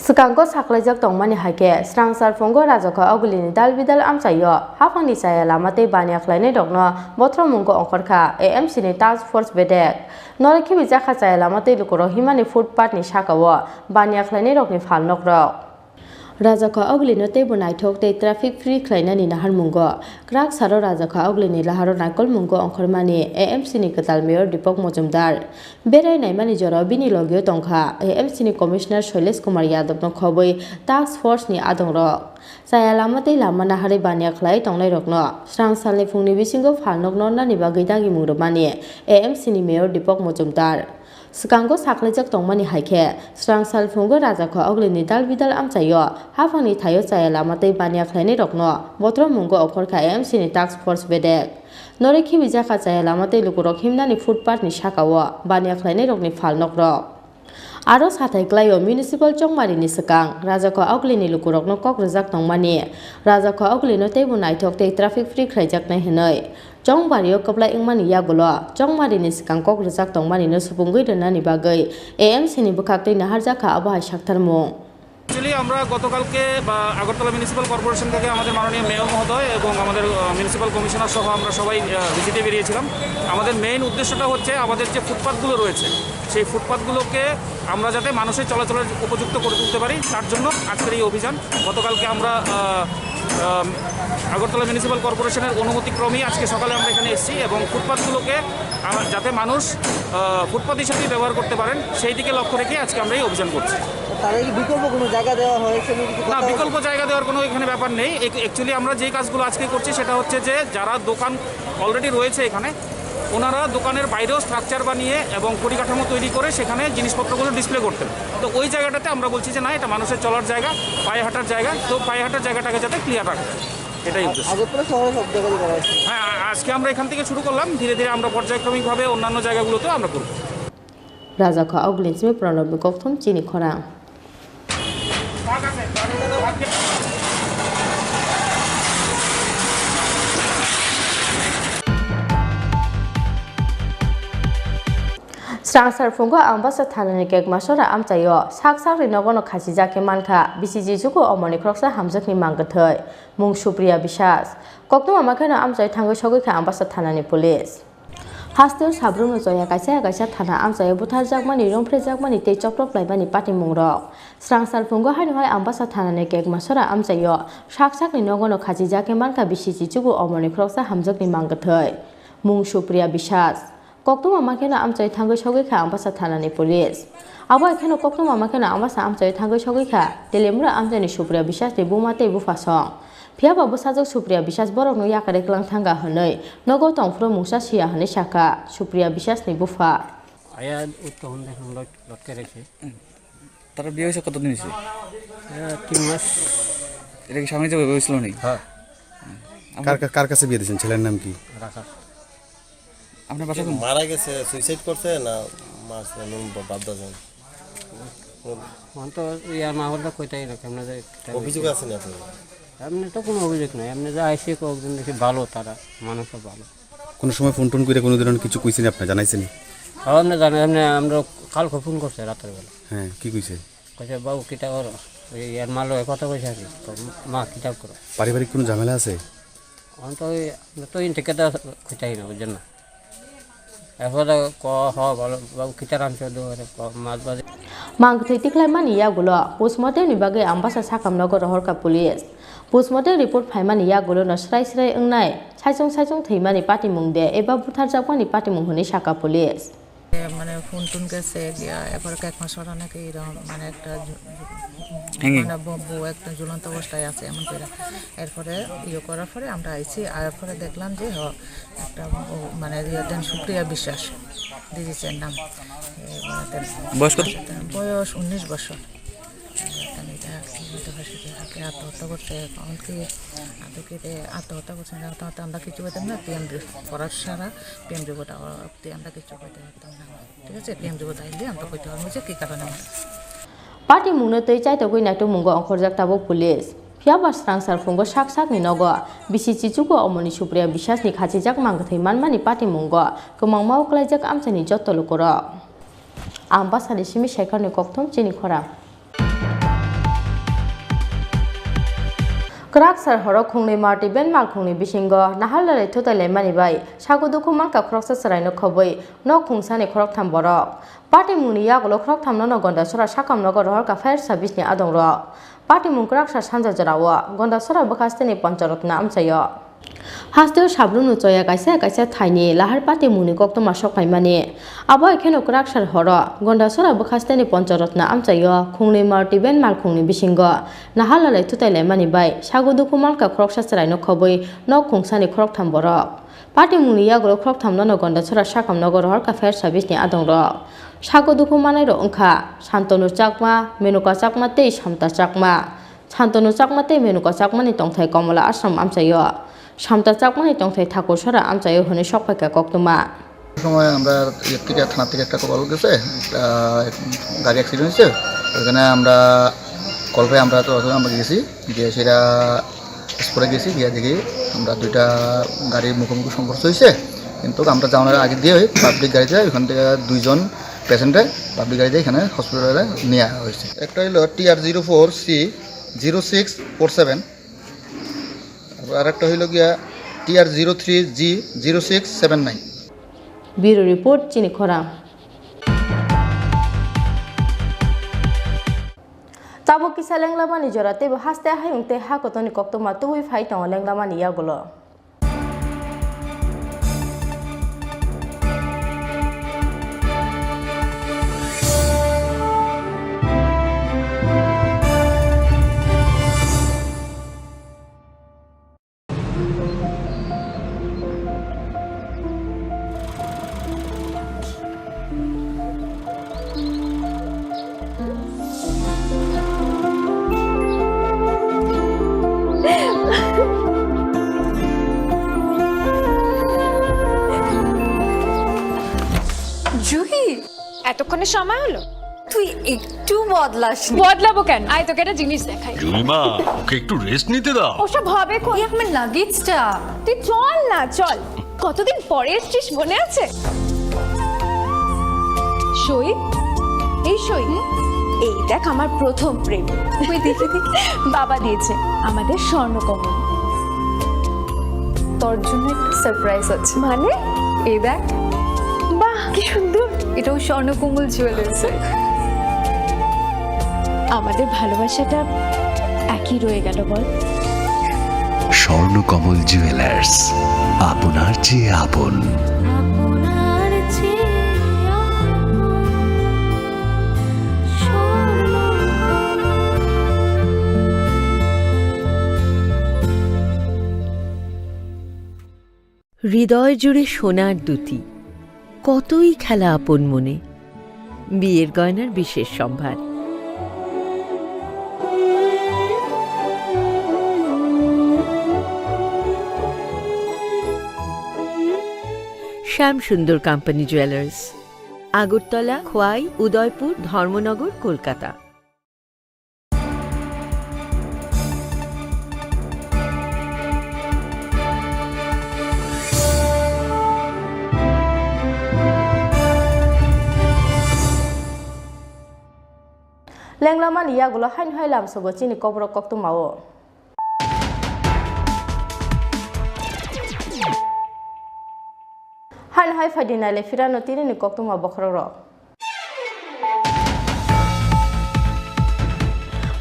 Sekango saklaijak tongmani haike srangsar fongo Rajaka Ogli ni dalbidal amchayo hafangni saya lamate bania khlaine dogno bothro mungko ongkorkha AMC ni task force bedek noreki bijaka saya lamate lukoro himani footpath ni sakawo bania khlaine rokni phal nokrok Rajaka Ogli no tebo naithok te traffic free khlainani nahar mungo krak saro Rajaka Ogli ni laharo naikol mungo ongkhormani AMC ni katal mayor Dipok Mojumdar berai naimani jora bini logyo tongkha AMC ni commissioner Shailesh Kumar Yadav no khoboi task force ni adongrok saya lamate lama nahari bania khlai tongnai rokno srangsalni phungni bisingo phalnok nonnani bagui dagi mungromani AMC ni mayor Dipok Mojumdar Sekango saklaijak tongmani haike srangsal phungo Rajaka Ogli ni dalbidal amchayo hafangni thayo saya lamate bania khlaini rokno botro mungo okhorkha AMC ni task force bedek noreki bijaka saya lamate lukurok himnani footpath ni sakawo bania khlaini rokni phal nokrok aro sathai klaio municipal chongmari ni sekang Rajaka Ogli ni lukurok no kok rejak tongmani Rajaka Ogli no tebo naithok te traffic free khlaijak nai hinoi Chongbario kapla ingmani yagulo chongmari ni sekang kok rejak tongmani no supungui donani bagai AMC ni bukhakte naharjaka abahai saktarmung Actually আমরা গতকালকে Agartala municipal corporation থেকে আমাদের মাননীয় mayor মহোদয় এবং আমাদের municipal commissioner সহ আমরা সবাই ভিজিটে বেরিয়েছিলাম আমাদের মেইন উদ্দেশ্যটা হচ্ছে আমাদের যে ফুটপাথগুলো রয়েছে সেই ফুটপাথগুলোকে আমরা যাতে মানুষের চলাচলের উপযুক্ত করে তুলতে পারি তার জন্য আজকের এই অভিযান গতকালকে আমরা আগরতলা মিউনিসিপাল কর্পোরেশনের অনুমতিক্রমেই আজকে সকালে আমরা এখানে এসেছি এবং ফুটপাথগুলোকে যাতে মানুষ ফুটপাথ হিসেবে ব্যবহার করতে পারেন সেই দিকে লক্ষ্য রেখে আজকে আমরা এই অভিযান করছি বিকল্প কোনো জায়গা দেওয়া হয়েছে না বিকল্প জায়গা দেওয়ার কোনো এখানে ব্যাপার নেই অ্যাকচুয়ালি আমরা যেই কাজগুলো আজকে করছি সেটা হচ্ছে যে যারা দোকান অলরেডি রয়েছে এখানে ওনারা দোকানের বাইরেও স্ট্রাকচার বানিয়ে এবং পরিকাঠামো তৈরি করে সেখানে জিনিসপত্রগুলো ডিসপ্লে করতেন তো ওই জায়গাটাতে আমরা বলছি যে না এটা মানুষের চলার জায়গা পায়ে হাঁটার জায়গা তো পায়ে হাঁটার জায়গাটাকে যাতে ক্লিয়ার রাখা এটাই উদ্দেশ্য হ্যাঁ আজকে আমরা এখান থেকে শুরু করলাম ধীরে ধীরে আমরা পর্যায়ক্রমিকভাবে অন্যান্য জায়গাগুলোতেও আমরা করব Rajaka Ogli ni Pranab Koktwma Tini Khorang Srangsar phungo ambasa thanani kek masora amchayo saksak rinogono khasijake mankha bisiji jugo omoni kroksa hamjakni manggathai mung Supriya Biswas Koktwma makhano amchai thangoi sogoi kha ambasa thanani police Hasteo sabruno joya kaisa thana amchayo buthar jakmani rongphre jakmani tei choprok laibani pati mungrok Srangsar phungo hainoi ambasa thanani kek masora amchayo saksak rinogono khasijake mankha bisiji jugo omoni kroksa hamjakni manggathai mung Supriya Biswas Koktwma makhano amchai thangoi sogoi kha ambasa thanani police abo ekhano Koktwma makhano ambasa amchai thangoi sogoi kha telemura amchani Supriya Biswas ni bumate bufasong phiaba busajok Supriya Biswas borok no yakare klang thanga honoi nogo tongfro mungsa sia hone saka Supriya Biswas ni bufa আয়া উত্তর হন দেখুন লটকে রেখে তার বিয়ে হয়েছে কতদিন হয়েছে 3 মাস এটা কি সামনে যাবে হয়েছিল নাকি হ্যাঁ কার কাছে বিয়ে দিয়েছেন ছেলের নাম কি রাখা আপনার বাসা মারা গেছে সুইসাইড করছে না মারছে নুন বাদ দাও মন তো ইয়ার মা বলতে কইতাই না কেমন যায় অভিযোগ আছে না এমনি তো কোনো অভিযোগ নাই এমনি যা আইসি কয়েকজন দেখি ভালো তারা মানুষও ভালো কোন সময় ফোন টোন করে কোনো ধরনের কিছু কইছেন আপনি জানাইছেন আপনি জানেন এমনি আমরা কালকে ফোন করছে রাতের বেলা হ্যাঁ কি কইছে কইছে বাবু কিটা করো ইয়ার মালো কথা কইছে আর কি মা কিটা করো পারিবারিক কোনো ঝামেলা আছে অন্ত তো ইন থেকে তো কইতাই না বুঝছেন না এফাদা ক হ ভালো বাবু কিটা রামচো দো মাছ বাজে Mangthai tiklaimani yagulo postmortem ni bagai ambasa sakamnago rohorka police postmortem report phaimani yagulo no srai engnai saijong theimani pati mungde eba buthar jakmani pati munghuni saka police মানে ফোন টোন গেছে এরপরে কয়েক মাস পর নাকি এরকম মানে একটা মানে বউ একটা ঝুলন্ত অবস্থায় আছে এমন করে এরপরে করার পরে আমরা আইছি আর পরে দেখলাম যে একটা মানে সুপ্রিয়া বিশ্বাস দিদিছেন নাম বয়স 19 বছর আত্মহত্যা করছে এমনকি আত্মহত্যা করছে আমরা কিছু পেতাম না পিএম করার সারা পিএম রিপোর্ট আমরা কিছু পেতে পারতাম না ঠিক আছে পিএম রিপোর্ট আইলে আমরা কইতে পারবো যে কী কারণে Parti mungno tei chai to goi na to mungo onkhorjak tabo police phiaba srangsar fungo sak sak ni nogo bisi chichuko omoni supriya bishas ni khachijak mangthai manmani parti mungo kemangma uklaijak amchani jotto lokoro amba sari simi shekhar ni kokthom chini khora Krak sar horok khungni marti ben mal khungni bisingo nahalare thotai mani bai sagoduku mangka kroksa sarai no khoboi no khungsani khorok tham borok Parti mungni yagolo krok thamno no gonda sora sakam no gorhor ka fire service ni adong ro Parti mung krak sa sanja jarawo gonda sora bokhaste ni pancharotna amchayo Hasteo sabrunu choya kaisa thaini lahar parti mungni koktwma soknai mani abo ekheno krak sar horo gonda sora bokhaste ni pancharotna amchayo khungni marti ben mal khungni bisingo nahalale thutai mani bai sagoduku malka krok sa sarai no khoboi no khungsani krok tham borok Parti mungni yagolo krok thamno no gonda sora sakam no gorhor ka fire service ni adong ro Sagoduku manai ro ongkha Santonu chakma menuka chakma tei samta chakma Santonu chakma tei menuka chakma ni tongthai Komala Ashram amchayo Samta chakma ni tongthai Thakur Sora amchayo hone sokpaika Koktwma সময় আমরা থেকে থানা থেকে একটা call গেছে গাড়ি accident হয়েছে ওখানে আমরা কল পেয়ে আমরা আমরা গেছি গিয়ে সেটা স্পটে গেছি গিয়ে দেখি আমরা দুইটা গাড়ির মুখোমুখি সংঘর্ষ হয়েছে কিন্তু আমরা যাওয়ার আগে দিয়ে পাবলিক গাড়িতে ওখান থেকে দুইজন পেশেন্টে পাবলিক গাড়িতে এখানে হসপিটালে নিয়ে আসা হয়েছে একটা হলো TR04C0647 আর একটা হইল গিয়া TR03G0679 Bureau report chini khora Tabo kisa lenglama ni jorate bo haste hayungte ha kotoni Koktwma tuwi phai tong lenglama ni yagolo Juhi এতক্ষণে সময় হলো তুই একটু বদলাসনি বদলাবো কেন আয় তোকে একটা জিনিস দেখাই জুলিমা ওকে একটু রেস্ট নিতে দাও ওসব হবে কোন আমার লাগেজটা তুই চল না চল কতদিন পরে এসেছিস মনে আছে সই এই সই এই দেখ আমার প্রথম প্রেম তুই দেখে বাবা দিয়েছে আমাদের স্বর্ণকমল তোর জন্য একটা সারপ্রাইজ আছে মানে এই দেখ বাহ কি সুন্দর এটাও স্বর্ণকমল জুয়েলার্স আমাদের ভালোবাসাটা একই রয়ে গেল বল স্বর্ণকমল জুয়েলার্স আপনার চেয়ে আপন হৃদয় জুড়ে সোনার দুটি কতই খেলা আপন মনে বিয়ের গয়নার বিশেষ সম্ভার Shyamsundar company jewellers Agartala Khowai Udaipur Dharmanagar Kolkata Lenglama ni yagolo hain hai lam sogo chini Kokborok Koktwma o hain hai fadina le firano Tini ni Koktwma bokhorok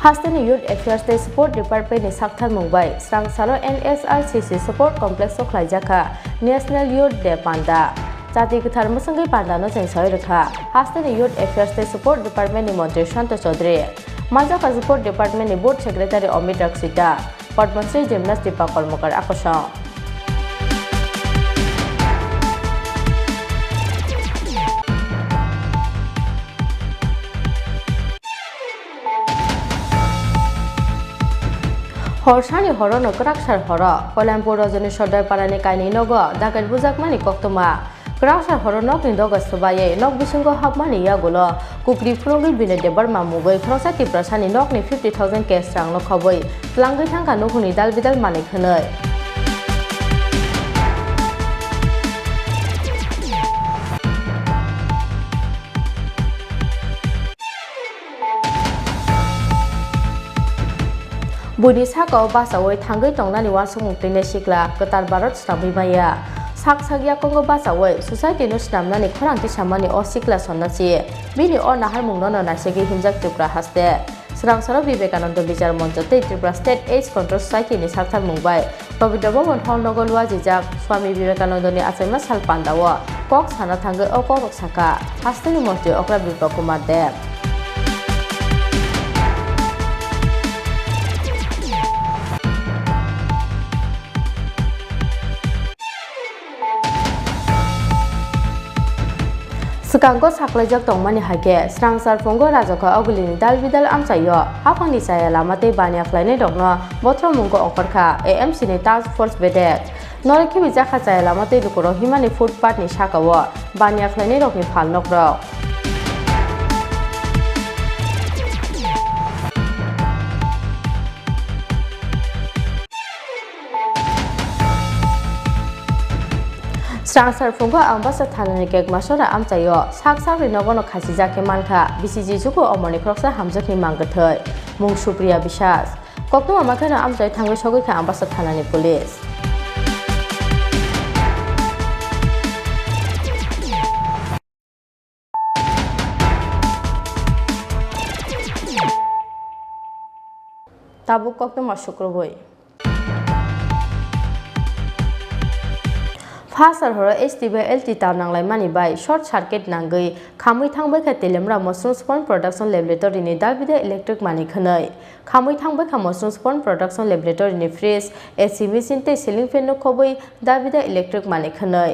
Hasteni Youth Affairs Day Support Department ni Sakthar Mumbai Srangsaro NSRCC Support Complex o khlaijaka National Youth Day Panda জাতি গোথার মুসঙ্গै পান্ডানো जों सहाय रखा हास्टेल youth affairs टे support department नि मंत्री संतोष Chaudhary माजाका support department नि board secretary Amit रक्षिता Padmashri gymnast Deepa कर्मकार आकर्षण हरसानि हरनो क्राकसार हर कल्याणपुर रजनी सरदार पारानि कायनि नग दागेट बुजाकमानि कक्तमा क्राकसार हर नकनि दग सुबायै नक बिसुंग हाबमानि यागुलो कुकरि फुलुंगि बिने देबर मामुगै फ्रंसा तिप्रसानि नकनि 50,000 केस रांनो खबै लांगै थांगा नुहुनि दाल बिदाल मानि खनै बुनि साकाव बासावै थांगै टंनानि वासुमुं दैने सिक्ला गोतार Bharat स्राबैबाया sak sagya kongo basawai society no snamnani khorangti samani o sikla sonnasi bini o nahar mungno nasegi himjak Tripura haste srangsara Vivekananda bichar moncho tei Tripura State AIDS Control Society ni sakthar mungbai Pavitra Bhavan hall nogolwa jijak Swami Vivekananda ni achaima sal pandawo kok sana thangai o Kokborok saka haste ni mantri Okra Bipa Kumar Dev Sekangko saklajak tongmani hake srangsar pongo rajaka ogulini dalbidal amchayo hafangni saya lamate bania khlaini dogno bothro mungko okorkha AMC ni task force bedek noreki bijaka saya lamate lukuro himani footpath ni sakawo bania khlaini rokni phal nokrok Srangsar fungo ambasa thalani kek masora amchayo sakri nogono khasi jake mankha BCG juko omoni kroksa hamjakni manggathai mung Supriya Biswas Koktwma makhana amchai thangai sogoi kha ambasa thalani police Tabuk Koktwma Shukroboi Fasar horo STB LT taw nanglai mani bai short circuit nangai khamui thangbai kha telemra mushroom spawn production laboratory ni dalbida electric mani khanai khamui thangbai kha mushroom spawn production laboratory ni fridge AC machine tei ceiling fan no khobai dalbida electric mani khanai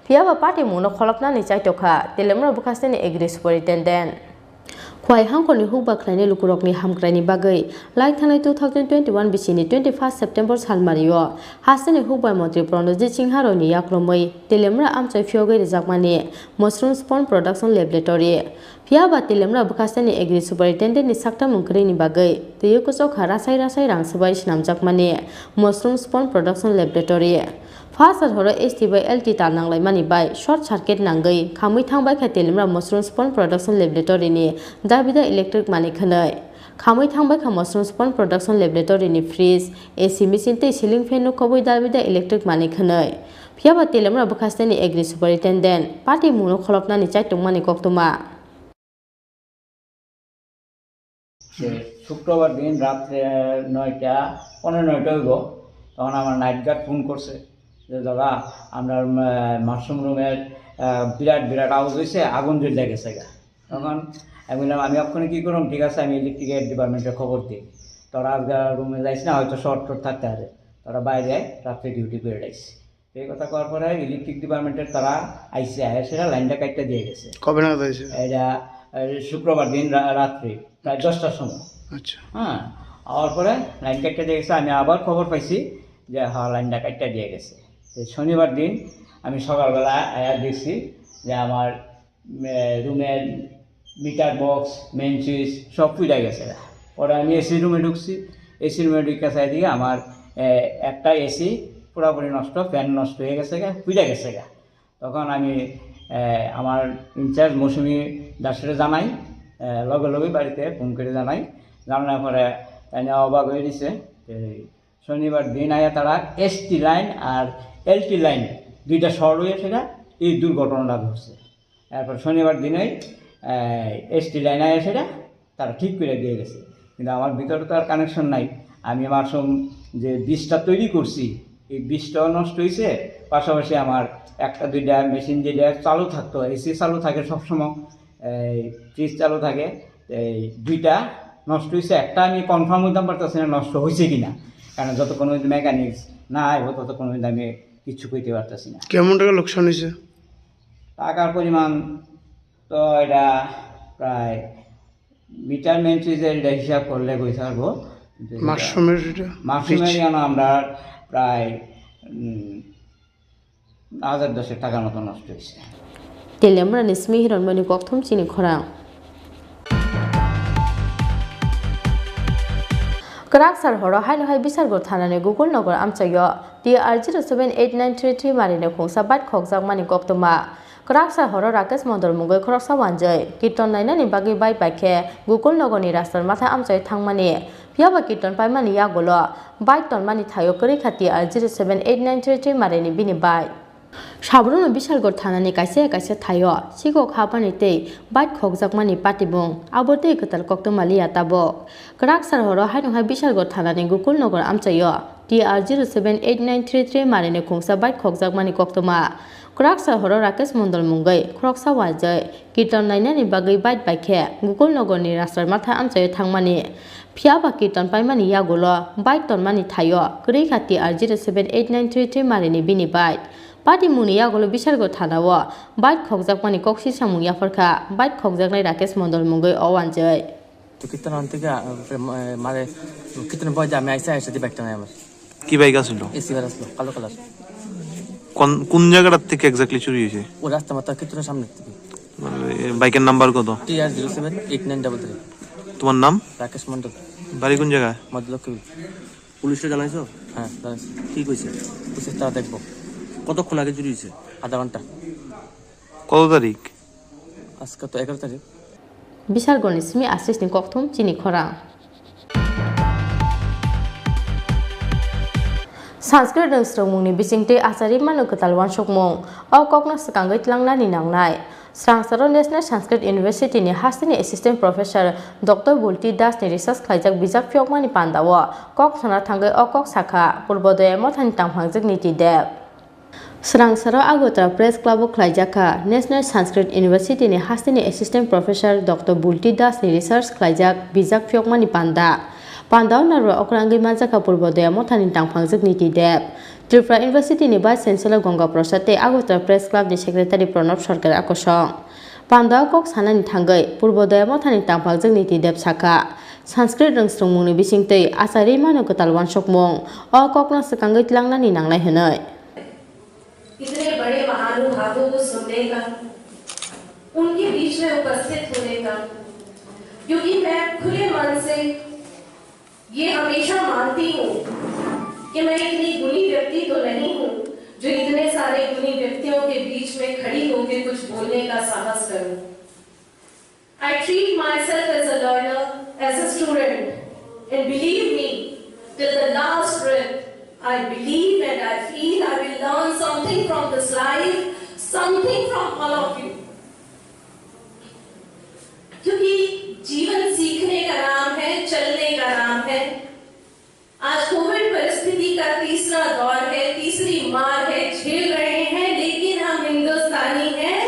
phiaba party muno kholopna ni chaitokha telemra bukhasni agri superintendent Kwai hangkoni hukba khlaini lukurokni hamkraini bagai like thanai 2021 bisini 21 September salmario hasani hukba mantri Pranojit Singharo ni yakromai telemra amchai phyogai rijakmani mushroom spawn production laboratory phiaba telemra bukhasani agri superintendent ni sakta mungkri ni bagai teyuko chokha rasai rangsabai snamjakmani mushroom spawn production laboratory Fasar horo STB LT tar nanglai mani bai short circuit nangai khamui thangbai kha telemra mushroom spawn production laboratory ni dabida electric mani khanai khamui thangbai kha mushroom spawn production laboratory ni fridge AC machine tei ceiling fan no khoboi dabida electric mani khanai phiaba telemra bukhastani agri superintendent party muno kholopna ni chaitongmani Koktwma শুক্রবার দিন রাত্রে 9টা 15:09 হইব তখন আমার night guard phone করছে যে দাদা আমরা মাশরুম রুমের বিরাট আওয়াজ হয়েছে আগুন জ্বলে গেছে গা তখন আমি বললাম আমি ওখানে কী করলাম ঠিক আছে আমি ইলেকট্রিক ডিপার্টমেন্টে খবর দিই তোরা রুমে যাইস না হয়তো শর্ট থাকতে পারে তোরা বাইরে রাত্রে ডিউটি করে যাইছি এই কথা করার পরে ইলেকট্রিক ডিপার্টমেন্টের তারা আইসে সেটা লাইনটা কাটতে দিয়ে গেছে কবে নাগাদ হয়েছে এটা শুক্রবার দিন রাত্রে প্রায় 10টার সময় আচ্ছা হ্যাঁ আওয়ার পরে লাইন কাটতে দিয়ে গেছে আমি আবার খবর পাইছি যে হ্যাঁ লাইনটা কাটতে দিয়ে গেছে শনিবার দিন আমি সকালবেলা দেখছি যে আমার রুমের মিটার বক্স মেন সুইচ সব পুড়ে গেছে পরে আমি এসি রুমে ঢুকছি এসি রুমে ঢুকে চাই দিয়ে আমার একটা এসি পুরোপুরি নষ্ট ফ্যান নষ্ট হয়ে গেছে পুড়ে গেছে তখন আমি আমার ইনচার্জ মৌসুমি দাসের জানাই লগে বাড়িতে ফোন করে জানানোর পরে তাই অবাক হয়ে দিছে শনিবার দিন আয়া তারা ST লাইন আর LT লাইন দুইটা শর্ট হয়ে সেটা এই দুর্ঘটনাটা ঘটছে তারপর শনিবার দিনেই ST লাইন আয়া সেটা তারা ঠিক করে দিয়ে গেছে কিন্তু আমার ভিতরে তো আর কানেকশন নাই আমি মাশরুম যে বীজটা তৈরি করছি এই বীজটাও নষ্ট হয়েছে পাশাপাশি আমার একটা দুইটা মেশিন যেটা চালু থাকতো, এসি চালু থাকে সবসময়, এই ফ্রিজ চালু থাকে, এই দুইটা নষ্ট হয়েছে। একটা আমি কনফার্ম হইতে পারতেছি না নষ্ট হয়েছে কিনা, কারণ যতক্ষণ মেকানিক্স না আইব ততক্ষণ আমি কিছু কইতে পারতেছি না। কেমন টাকা লোকসান হয়েছে? টাকার পরিমাণ তো এটা প্রায় মিটার মেন্ট্রিজের এটা হিসাব করলে কইতে পারবো। মাসুমের আমরা প্রায় 1010 টাকার মতো নষ্ট হয়েছে। তেলেমরা নিসমি হিরণমণি কক্থম চিনি খরা Karakter horo hai no hai bisar go thanane Google nogor amchayo TR078933 marine khongsa bat khogjak mani Koktwma Karakter horo Rakesh Mondol mungoi khoroksa wanjai kirton naina ni bagi bai baikhe Google nogor ni rastar matha amchai thangmani Piaba kirton pai mani yagolo bai ton mani thayo kari khati TR078933 marine bini bai Sabruna Bishargor Thanani kaise kaise thayo sigo khabani tei bait khokjakmani patibung abote ketal Koktwma liya tabo Karakter horo haino hai Bishargor Thanani Gokul Nogor amchayo TR078933 marine khongsa bait khokjakmani Koktwma Karakter horo Rakesh Mondol mungai khoroksa wajai kirton nainani bagai bait baikhe Gokul Nogor ni rastar matha amchayo thangmani Piaba kirton paimani yagolo bait ton mani thayo kri khati TR078933 marine bini bait Pati Munia golo Bishargo Thanawa, Bite Kokjakmani Koksi Samuya Farka, Bite Kokjaknai Rakesh Mondol Mungoi Owanjai. To Kitan Antiga, Mare Kitan Boy Jam, I say, the back to Hammer. কি bike আছিল? AC আসলো কালো colour. কোন জায়গাটা থেকে exactly চুরি হয়েছে? ও রাস্তা মাথা কিতনের সামনে থেকে। বাইকের নাম্বার কত? TR078933। তোমার নাম? রাকেশ মন্ডল। বাড়ি কোন জায়গায়? মদলক্ষ্মী। পুলিশে জানাইছো? হ্যাঁ জানাইছি। কি কইছে? কইছে তা দেখবো। কতক্ষণ আগে চুরি হয়েছে? আধা ঘন্টা। কত তারিখ? আজকে তো 11 তারিখ। Bishargo nismi asisni Koktwm chini khora Sanskrit strongmungni bisingte asari manu ketalwan sokmung o kokna sakangai tlangnani nangnai Srangsaro National Sanskrit University ni hastini assistant professor Dr. Bulti Das ni research khlaijak bijak pyokmani pandawo kok thana thangai o kok sakha purbodoya mothani tamhangjak niti deb Srangsaro Agotara Press Club khlaijaka National Sanskrit University ni hastini assistant professor Dr. Bulti Das ni research khlaijak bijak pyokmani panda Pandao naro okrangi majaka purbodoya mothani tamhangjak niti deb Tripura University ni Vice Chancellor Ganga Prasad te Agotara Press Club ni Secretary Pranab Sarkar akosong Pandao kok sanani thangai purbodoya mothani tamhangjak niti deb saka Sanskrit strongmungni bisingtei asari mano ketalwan sokmung o kokna sakangai tlangnani nangnai henai इतने बड़े महानुभावों को सुनने का उनके बीच में उपस्थित होने का क्योंकि मैं खुले मन से ये हमेशा मानती हूँ कि मैं इतनी गुणी व्यक्ति तो नहीं हूँ जो इतने सारे गुणी व्यक्तियों के बीच में खड़ी होकर कुछ बोलने का साहस करूँ I treat myself as a learner, as a student, and believe me, till the last breath I believe and I feel I will learn something from this life, something from all of you. क्योंकि जीवन सीखने का नाम है, चलने का नाम है। आज कोविड परिस्थिति का तीसरा दौर है, तीसरी मार है, झेल रहे हैं, लेकिन हम हिंदुस्तानी हैं,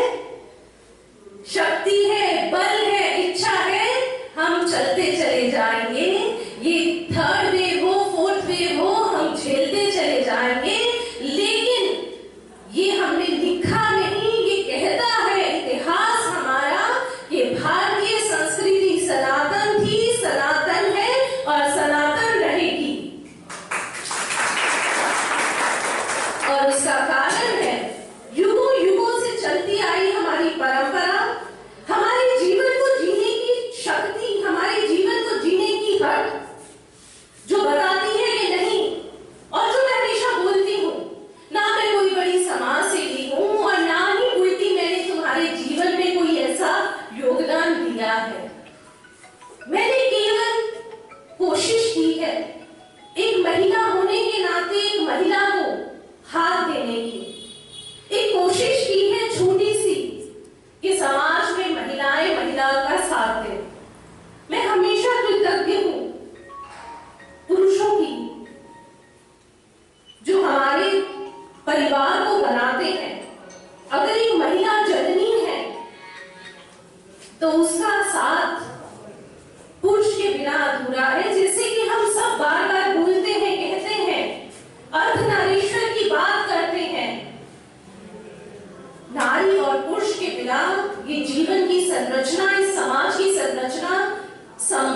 शक्ति है, बल है, इच्छा है, हम चलते चले जाएंगे। ये थर्ड वेव हो, फोर्थ वेव हो, हम झेलते चले जाएंगे, लेकिन ये हमने लिखा नहीं, ये कहता है इतिहास हमारा कि भारतीय संस्कृति सनातन थी,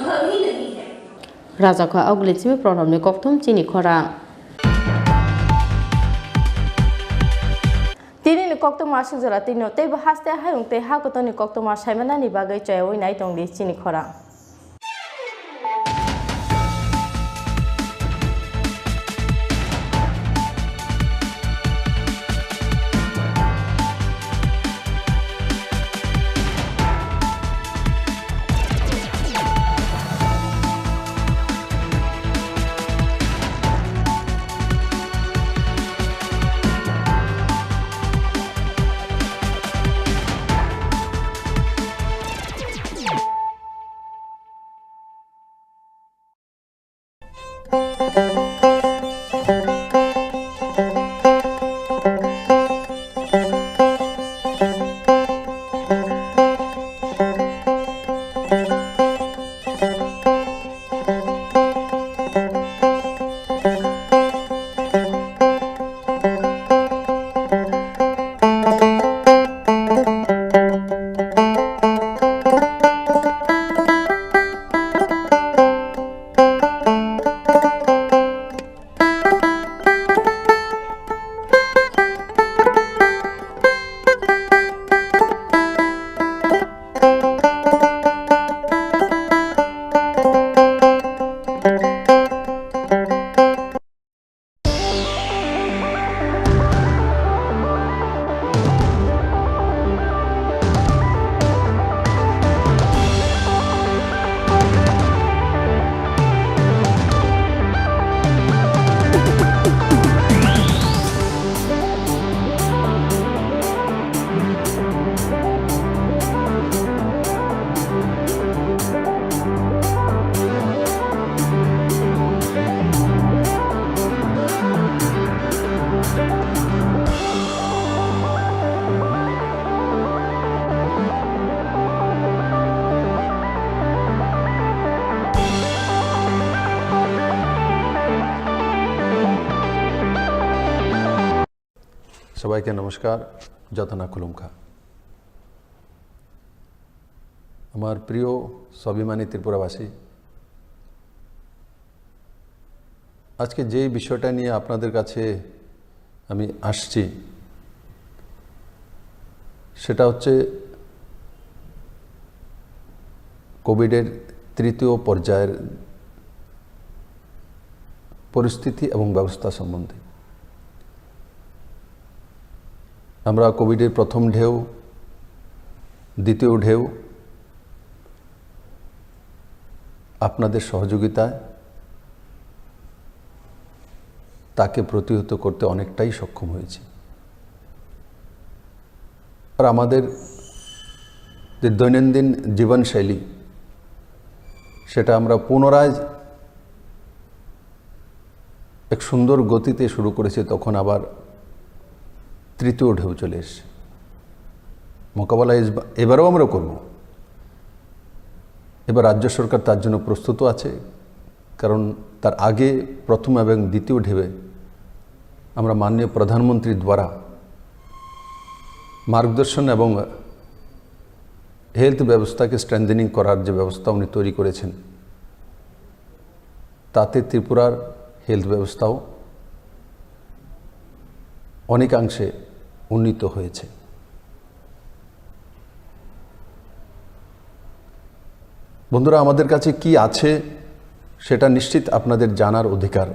संभव ही नहीं है। राजा को अगले प्रणाम ने कोक्तम चीनी खोरा Tini ni Koktwma sujara tino te bahaste hayung te hakoto ni Koktwma saimana ni bagai chayoi nai tong di chini khora. সবাইকে নমস্কার যতনা খুলুমখা আমার প্রিয় স্বাভিমানী ত্রিপুরাবাসী আজকে যে বিষয়টা নিয়ে আপনাদের কাছে আমি আসছি সেটা হচ্ছে কোভিডের তৃতীয় পর্যায়ের পরিস্থিতি এবং ব্যবস্থা সম্বন্ধে আমরা কোভিডের প্রথম ঢেউ দ্বিতীয় ঢেউ আপনাদের সহযোগিতায় তাকে প্রতিহত করতে অনেকটাই সক্ষম হয়েছে আর আমাদের যে দৈনন্দিন জীবনশৈলী সেটা আমরা পুনরায় এক সুন্দর গতিতে শুরু করেছি তখন আবার তৃতীয় ঢেউ চলে এসছে মোকাবেলা এবারেও আমরা করব এবার রাজ্য সরকার তার জন্য প্রস্তুত আছে কারণ তার আগে প্রথম এবং দ্বিতীয় ঢেউয়ে আমরা মাননীয় প্রধানমন্ত্রীর দ্বারা মার্গদর্শন এবং হেলথ ব্যবস্থাকে স্ট্রেংথেনিং করার যে ব্যবস্থা উনি তৈরি করেছেন তাতে ত্রিপুরার হেলথ ব্যবস্থাও অনেকাংশে উন্নীত হয়েছে বন্ধুরা আমাদের কাছে কি আছে সেটা নিশ্চিত আপনাদের জানার অধিকার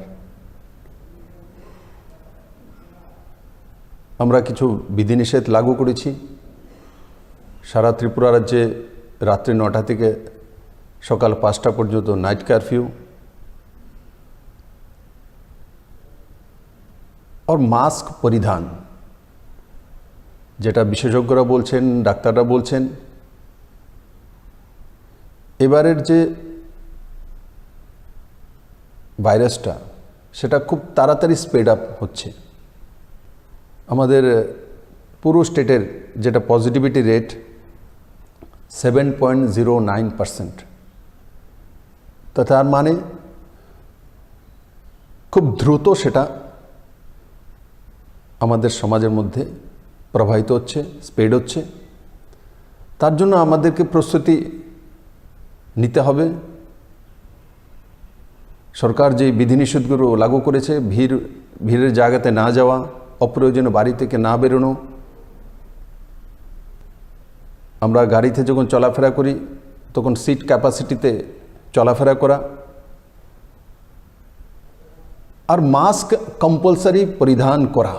আমরা কিছু বিধিনিষেধ লাগু করেছি সারা ত্রিপুরা রাজ্যে রাত্রি 9টা থেকে সকাল 5টা পর্যন্ত নাইট কারফিউ और মাস্ক পরিধান যেটা বিশেষজ্ঞরা বলছেন ডাক্তাররা বলছেন এবারের যে ভাইরাসটা সেটা খুব তাড়াতাড়ি স্প্রেড আপ হচ্ছে আমাদের পুরো স্টেটের যেটা পজিটিভিটি রেট 7.09% তো তার মানে খুব দ্রুত সেটা আমাদের সমাজের মধ্যে প্রবাহিত হচ্ছে স্প্রেড হচ্ছে তার জন্য আমাদেরকে প্রস্তুতি নিতে হবে সরকার যে বিধিনিষেধগুলো লাগু করেছে, ভিড়ের জায়গাতে না যাওয়া, অপ্রয়োজনীয় বাড়ি থেকে না বেরোনো, আমরা গাড়িতে যখন চলাফেরা করি তখন সিট ক্যাপাসিটিতে চলাফেরা করা, আর মাস্ক কম্পালসারি পরিধান করা।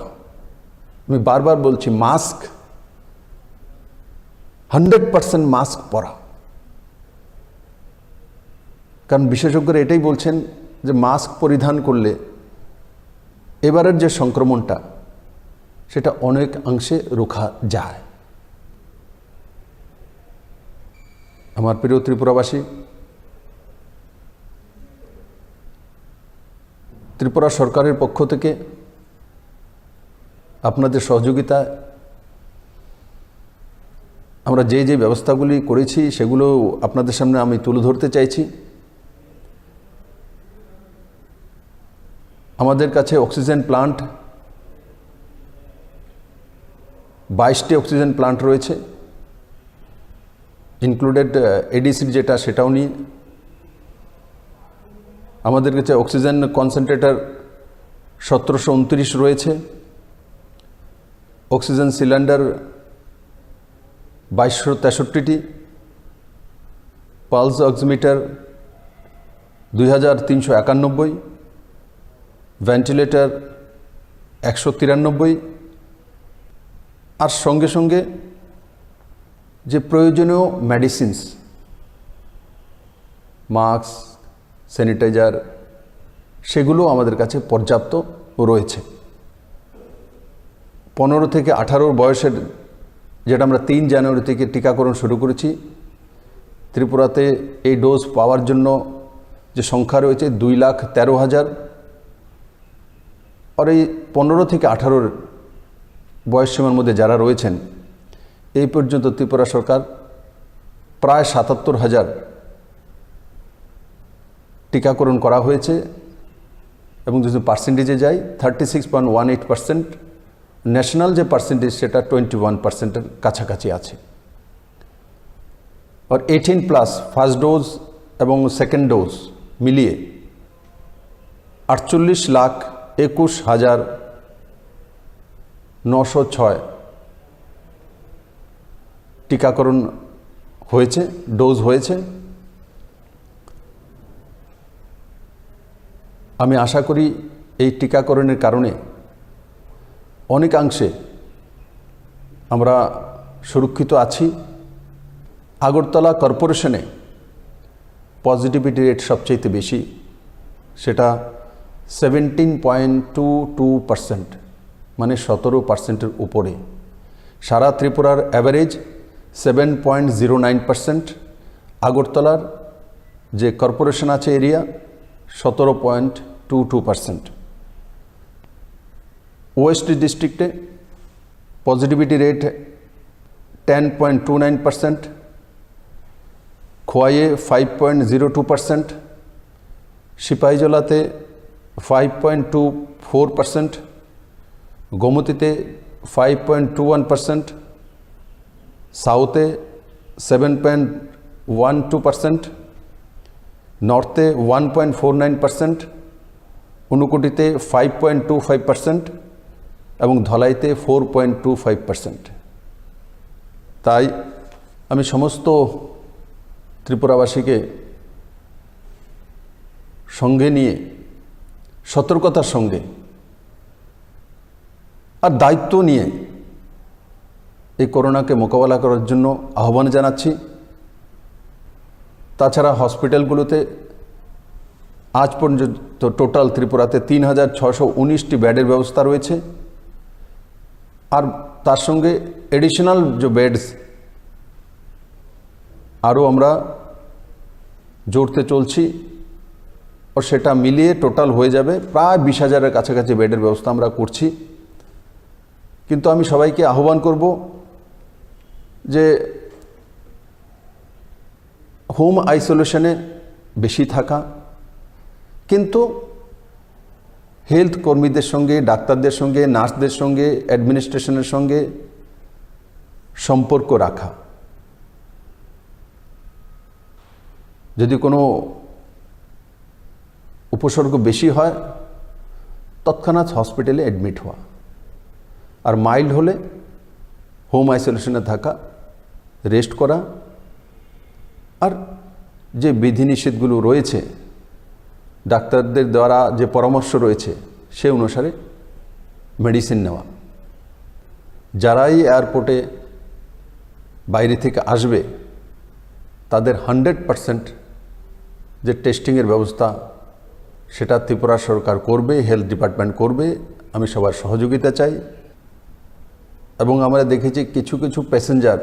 আমি বারবার বলছি, মাস্ক 100% মাস্ক পরা। কারণ বিশেষজ্ঞরা এটাই বলছেন যে মাস্ক পরিধান করলে এবারের যে সংক্রমণটা সেটা অনেক অংশে রোখা যায়। আমার প্রিয় ত্রিপুরাবাসী, ত্রিপুরা সরকারের পক্ষ থেকে আপনাদের সহযোগিতায় আমরা যে যে ব্যবস্থাগুলি করেছি সেগুলো আপনাদের সামনে আমি তুলে ধরতে চাইছি। আমাদের কাছে অক্সিজেন প্লান্ট 22টি অক্সিজেন প্লান্ট রয়েছে, ইনক্লুডেড এডিসির যেটা সেটাও নিয়ে। আমাদের কাছে অক্সিজেন কনসেন্ট্রেটর 1729 রয়েছে, অক্সিজেন সিলিন্ডার 2263টি, পালস অক্সিমিটার 2391, ভেন্টিলেটর 193, আর সঙ্গে সঙ্গে যে প্রয়োজনীয় মেডিসিনস, মাস্ক, স্যানিটাইজার, সেগুলো আমাদের কাছে পর্যাপ্ত রয়েছে। 15 থেকে 18 বয়সের, যেটা আমরা 3 জানুয়ারি থেকে টিকাকরণ শুরু করেছি, ত্রিপুরাতে এই ডোজ পাওয়ার জন্য যে সংখ্যা রয়েছে 2,13,000, আর এই 15 থেকে 18 বয়স সীমার মধ্যে যারা রয়েছেন, এই পর্যন্ত ত্রিপুরা সরকার প্রায় 77,000 টিকাকরণ করা হয়েছে, এবং যদি পার্সেন্টেজে যাই 36.18%, ন্যাশনাল যে পার্সেন্টেজ সেটা 21%-এর কাছাকাছি আছে। আর 18+ ফার্স্ট ডোজ এবং সেকেন্ড ডোজ মিলিয়ে 48,21,906 টিকাকরণ হয়েছে, ডোজ হয়েছে। আমি আশা করি এই টিকাকরণের কারণে অনেকাংশে আমরা সুরক্ষিত আছি। আগরতলা কর্পোরেশনে পজিটিভিটি রেট সবচেয়ে বেশি, সেটা 17.22%, মানে 17%-এর উপরে। সারা ত্রিপুরার অ্যাভারেজ 7.09%, আগরতলার যে কর্পোরেশন আছে এরিয়া 17.22%। ওয়েস্ট ডিস্ট্রিক্টে পজিটিভিটি রেট 10.29%, খোয়াইয়ে 5.02%, সিপাহীজলাতে 5.24%, গোমতীতে 5.21%, সাউথে 7.12%, নর্থে 1.49%, ঊনকোটিতে 5.25% এবং ধলাইতে 4.25%। তাই আমি সমস্ত ত্রিপুরাবাসীকে সঙ্গে নিয়ে, সতর্কতার সঙ্গে আর দায়িত্ব নিয়ে এই করোনাকে মোকাবেলা করার জন্য আহ্বান জানাচ্ছি। তাছাড়া হসপিটালগুলোতে আজ পর্যন্ত টোটাল ত্রিপুরাতে 3,619টি বেডের ব্যবস্থা রয়েছে, আর তার সঙ্গে এডিশনাল যে বেডস আরও আমরা জোরতে চলছি, ও সেটা মিলিয়ে টোটাল হয়ে যাবে প্রায় 20,000-এর কাছাকাছি বেডের ব্যবস্থা আমরা করছি। কিন্তু আমি সবাইকে আহ্বান করব যে হোম আইসোলেশনে বেশি থাকা, কিন্তু হেলথ কর্মীদের সঙ্গে, ডাক্তারদের সঙ্গে, নার্সদের সঙ্গে, অ্যাডমিনিস্ট্রেশনের সঙ্গে সম্পর্ক রাখা। যদি কোনো উপসর্গ বেশি হয় তৎক্ষণাৎ হসপিটালে অ্যাডমিট হওয়া, আর মাইল্ড হলে হোম আইসোলেশনে থাকা, রেস্ট করা, আর যে বিধিনিষেধগুলো রয়েছে ডাক্তারদের দ্বারা যে পরামর্শ রয়েছে সে অনুসারে মেডিসিন নেওয়া। যারাই এয়ারপোর্টে বাইরে থেকে আসবে তাদের 100% যে টেস্টিংয়ের ব্যবস্থা সেটা ত্রিপুরা সরকার করবে, হেলথ ডিপার্টমেন্ট করবে। আমি সবার সহযোগিতা চাই। এবং আমরা দেখেছি কিছু কিছু প্যাসেঞ্জার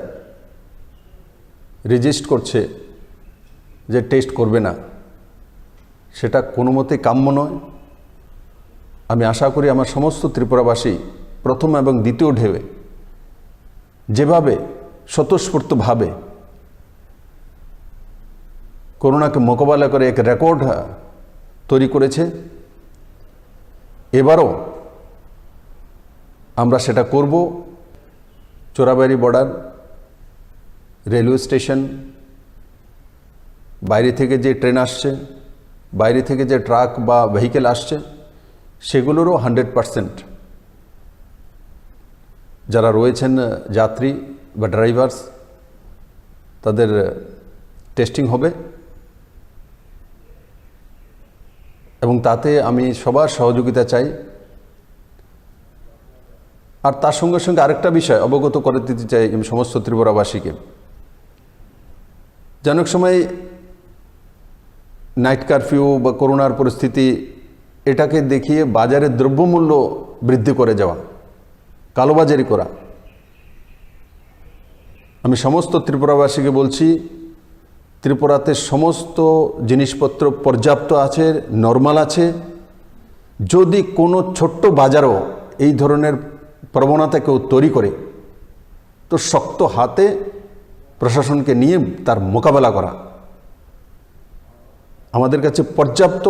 রেজিস্ট করছে যে টেস্ট করবে না, সেটা কোনো মতেই কাম্য নয়। আমি আশা করি আমার সমস্ত ত্রিপুরাবাসী প্রথম এবং দ্বিতীয় ঢেউয়ে যেভাবে স্বতঃস্ফূর্তভাবে করোনাকে মোকাবেলা করে এক রেকর্ড তৈরি করেছে, এবারও আমরা সেটা করব। চোরাবাড়ি বর্ডার, রেলওয়ে স্টেশন, বাইরে থেকে যে ট্রেন আসছে, বাইরে থেকে যে ট্রাক বা ভেহিকেল আসছে, সেগুলোরও 100% যারা রয়েছেন যাত্রী বা ড্রাইভার্স তাদের টেস্টিং হবে। এবং তাতে আমি সবার সহযোগিতা চাই। আর তার সঙ্গে সঙ্গে আরেকটা বিষয় অবগত করে দিতে চাই আমি সমস্ত ত্রিপুরাবাসীকে। যে অনেক সময় নাইট কারফিউ বা করোনার পরিস্থিতি এটাকে দেখিয়ে বাজারে দ্রব্যমূল্য বৃদ্ধি করে যাওয়া, কালোবাজারি করা। আমি সমস্ত ত্রিপুরাবাসীকে বলছি, ত্রিপুরাতে সমস্ত জিনিসপত্র পর্যাপ্ত আছে, নর্মাল আছে। যদি কোনো ছোট্ট বাজারও এই ধরনের প্রবণতা কেউ তৈরি করে তো শক্ত হাতে প্রশাসনকে নিয়ে তার মোকাবেলা করা। আমাদের কাছে পর্যাপ্ত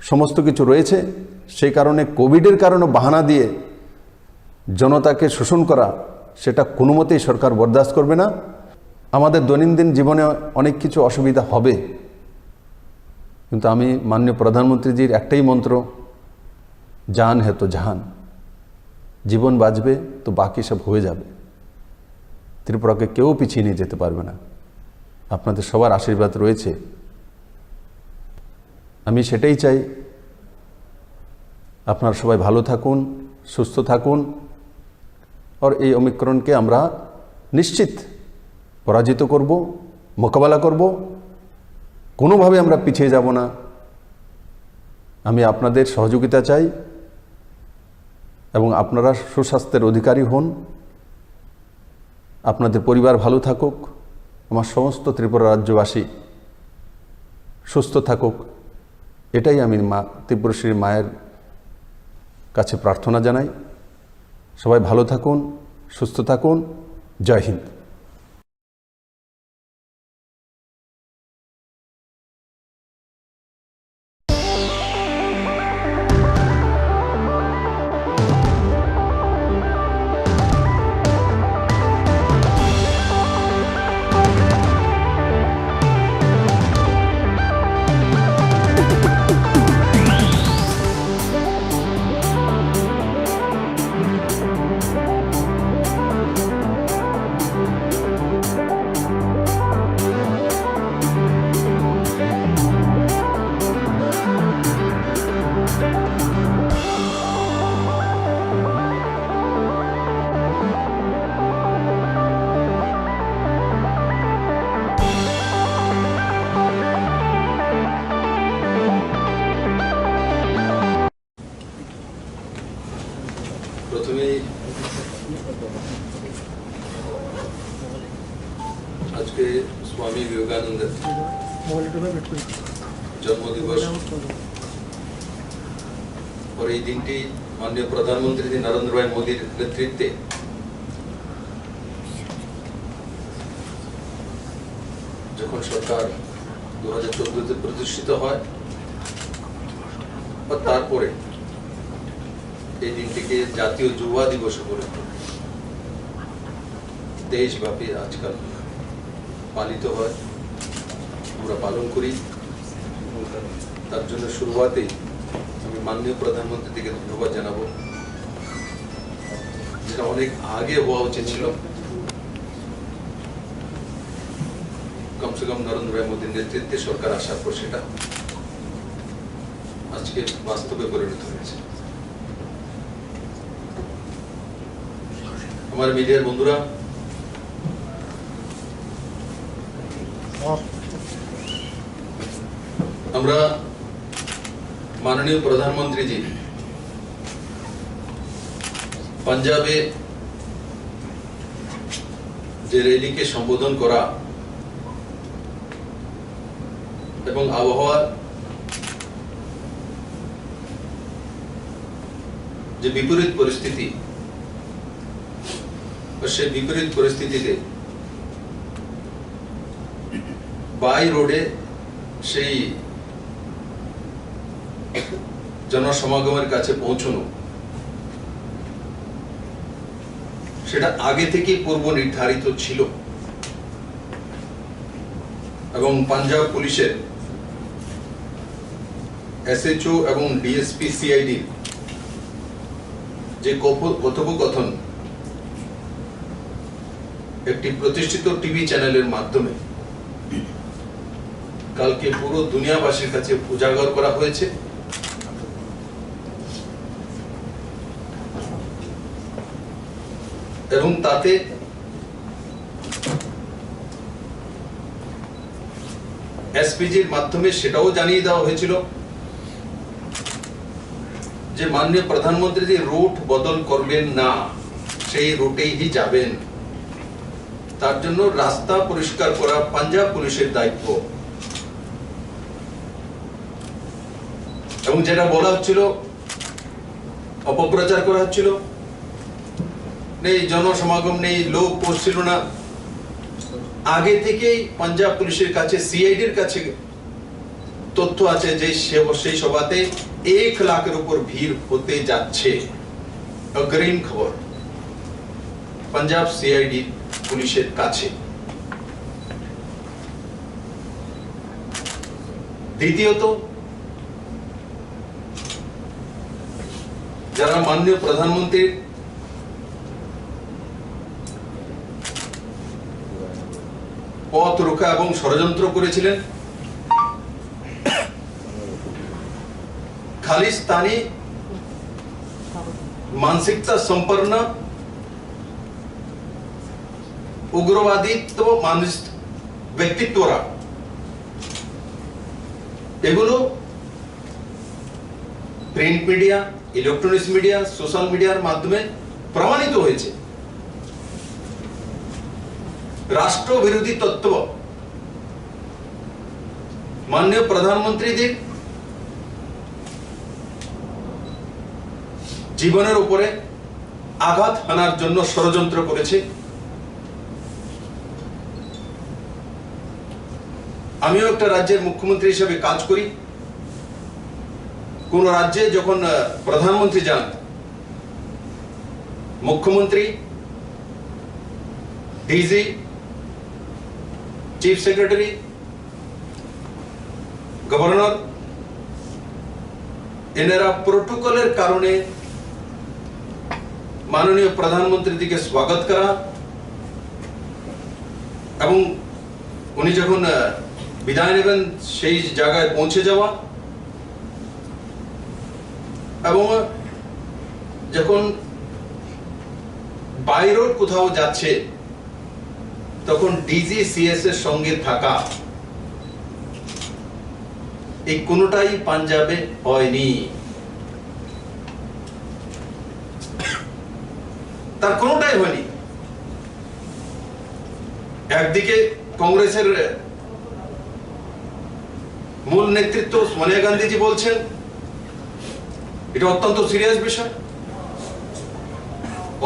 সমস্ত কিছু রয়েছে। সেই কারণে কোভিডের কারণে বাহানা দিয়ে জনতাকে শোষণ করা সেটা কোনো মতেই সরকার বরদাস্ত করবে না। আমাদের দৈনন্দিন জীবনে অনেক কিছু অসুবিধা হবে, কিন্তু আমি মাননীয় প্রধানমন্ত্রীজির একটাই মন্ত্র, জান হে তো জাহান, জীবন বাঁচবে তো বাকি সব হয়ে যাবে। ত্রিপুরাকে কেউ পিছিয়ে নিয়ে যেতে পারবে না। আপনাদের সবার আশীর্বাদ রয়েছে, আমি সেটাই চাই। আপনারা সবাই ভালো থাকুন, সুস্থ থাকুন, আর এই ওমিক্রনকে আমরা নিশ্চিত পরাজিত করব, মোকাবেলা করব। কোনোভাবে আমরা পিছিয়ে যাব না। আমি আপনাদের সহযোগিতা চাই এবং আপনারা সুস্বাস্থ্যের অধিকারী হন, আপনাদের পরিবার ভালো থাকুক, আমার সমস্ত ত্রিপুরা রাজ্যবাসী সুস্থ থাকুক, এটাই আমি ত্রিপুরেশ্বরী মায়ের কাছে প্রার্থনা জানাই। সবাই ভালো থাকুন, সুস্থ থাকুন। জয় হিন্দ। প্রথমেই আজকে স্বামী বিবেকানন্দের জন্মদিবস, और এই দিনটি মাননীয় প্রধানমন্ত্রী নরেন্দ্র ভাই মোদীর নেতৃত্বে যখন সরকার 2014-তে প্রতিষ্ঠিত হয়, আর তারপরে এই দিনটিকে জাতীয় যুবা দিবস করে দেশব্যাপী আজকাল পালিত হয়, আমরা পালন করি। তার জন্য শুরুয়াতেই আমি মাননীয় প্রধানমন্ত্রীকে ধন্যবাদ জানাবো, যেটা অনেক আগে হওয়া উচিত ছিল। কমসে কম নরেন্দ্র ভাই মোদীর নেতৃত্বে সরকার আসার পর সেটা আজকে বাস্তবে পরিণত হয়েছে। আমার মিডিয়ার বন্ধুরা, আমরা মাননীয় প্রধানমন্ত্রীজি পাঞ্জাবে যে র্যালিকে সম্বোধন করা এবং আবহাওয়ার যে বিপরীত পরিস্থিতি, সেই বিপরীত পরিস্থিতিতে বাই রোডে সেই জনসমাগমের কাছে পৌঁছানো, সেটা আগে থেকে পূর্ব নির্ধারিত ছিল এবং পাঞ্জাব পুলিশের এসএচও এবং ডিএসপি সিআইডি যে কথোপকথন একটি প্রতিষ্ঠিত টিভি চ্যানেলের মাধ্যমে কালকে পুরো দুনিয়াবাসীর কাছে উজাগর করা হয়েছে। এবং তাতে এসপিজির মাধ্যমে সেটাও জানিয়ে দেওয়া হয়েছিল যে মাননীয় প্রধানমন্ত্রী যে রুট বদল করবেন না, সেই রুটেই যাবেন। তার জন্য রাস্তা পরিষ্কার করা পাঞ্জাব পুলিশের দায়িত্ব। এবং যেটা বলা হচ্ছিল, অপপ্রচার করা হচ্ছিল, নেই জনসমাগম নেই, লোক পৌঁছছিল না, আগে থেকেই পাঞ্জাব পুলিশের কাছে সিআইডির কাছে তথ্য আছে যে সেই সভাতে 1 লাখের উপর ভিড় হতে যাচ্ছে। অগ্রিম খবর পাঞ্জাব সিআইডি পুলিশের কাছে। দ্বিতীয়ত, যারা মাননীয় প্রধানমন্ত্রীর পথ রোখা এবং ষড়যন্ত্র করেছিলেন, খালিস্তানি মানসিকতা সম্পন্ন উগ্রবাদিত্ব ব্যক্তিত্বরা, এগুলো print media, electronics media, social মিডিয়ার মাধ্যমে প্রমাণিত হয়েছে। রাষ্ট্রবিরোধী তত্ত্ব মাননীয় প্রধানমন্ত্রীদের জীবনের উপরে আঘাত হানার জন্য ষড়যন্ত্র করেছে। আমিও একটা রাজ্যের মুখ্যমন্ত্রী হিসেবে কাজ করি। কোন রাজ্যে যখন প্রধানমন্ত্রী যান, মুখ্যমন্ত্রী, ডিজি, চিফ সেক্রেটারি, গভর্নর, এনারা প্রোটোকলের কারণে মাননীয় প্রধানমন্ত্রীর দিকে স্বাগত করা এবং উনি যখন বিদায় নেবেন সেই জায়গায় পৌঁছে যাওয়া, এবং যখন বাই রোড কোথাও যাচ্ছে তখন ডিজি সিএস এর সঙ্গে থাকা, এই কোনোটাই পাঞ্জাবে হয়নি। তার কোনোটাই হয়নি। একদিকে কংগ্রেসের মূল নেতৃত্ব সোনিয়া গান্ধীজি বলছেন এটা অত্যন্ত সিরিয়াস বিষয়,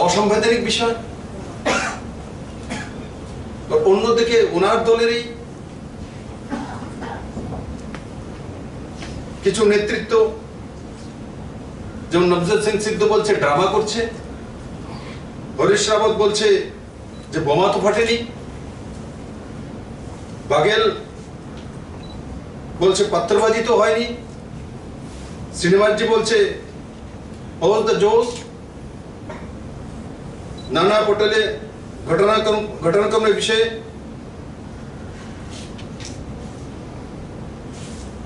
অসাংবিধানিক বিষয়। অন্যদিকে ওনার দলেরই কিছু নেতৃত্ব, যেমন নবজোৎ সিং সিদ্ধু বলছে ড্রামা করছে, হরিশ রাবত বলছে যে বোমা তো ফাটেনি, বাঘেল বলছে পাত্রবাজি তো হয়নি, শ্রীনিবাসজি বলছে অল দ্য জোস, নানা পটেলে ঘটনাক্রমের বিষয়ে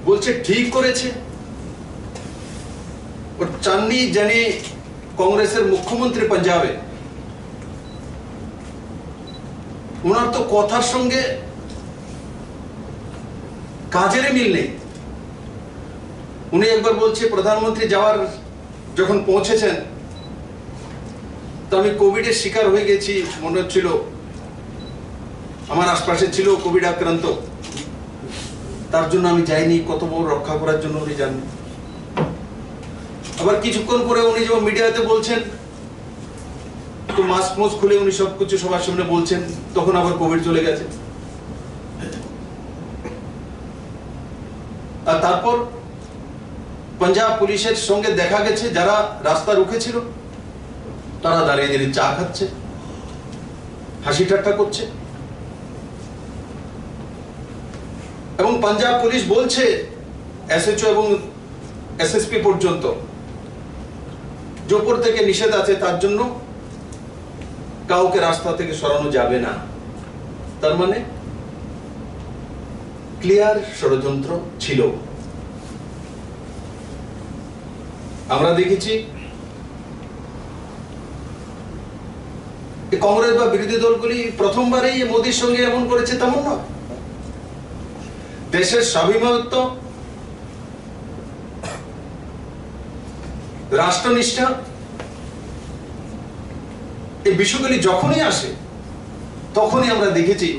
বলছে ঠিক করেছে। और चांदनी जानी कांग्रेसের মুখ্যমন্ত্রী পাঞ্জাবে, ওনার তো কথার সঙ্গে কাজের মিল নেই। উনি একবার বলছে প্রধানমন্ত্রী যাওয়ার যখন পৌঁছেছেন, তো আমি কোভিডের শিকার হয়ে গেছি, মনে হচ্ছিল আমার আশপাশে ছিল কোভিড আক্রান্ত, তার জন্য আমি যাইনি, কত বড় রক্ষা করার জন্য উনি যাননি। আবার কিছুক্ষণ পরে উনি যখন মিডিয়াতে বলছেন, তো মাস্ক খুলে উনি সবকিছু সবার সামনে বলছেন, তখন আবার কোভিড চলে গেছে। আর তারপর পাঞ্জাব পুলিশের সঙ্গে দেখা গেছে, যারা রাস্তা রুখেছিল তারা দাঁড়িয়ে দাঁড়িয়ে চা খাচ্ছে, হাসি ঠাট্টা করছে। এবং পাঞ্জাব পুলিশ বলছে এসএচও এবং এসএসপি পর্যন্ত যে উপর থেকে নিষেধ আছে, তার জন্য কাউকে রাস্তা থেকে সরানো যাবে না। তার মানে ক্লিয়ার ষড়যন্ত্র ছিল। আমরা দেখেছি কংগ্রেস বা বিরোধী দলগুলি প্রথমবারই মোদীর সঙ্গে এমন করেছে তেমন নয়। দেশের স্বাভিমানিত্ব, রাষ্ট্রনিষ্ঠা, এই বিষয়গুলি যখনই আসে তখনই আমরা দেখেছি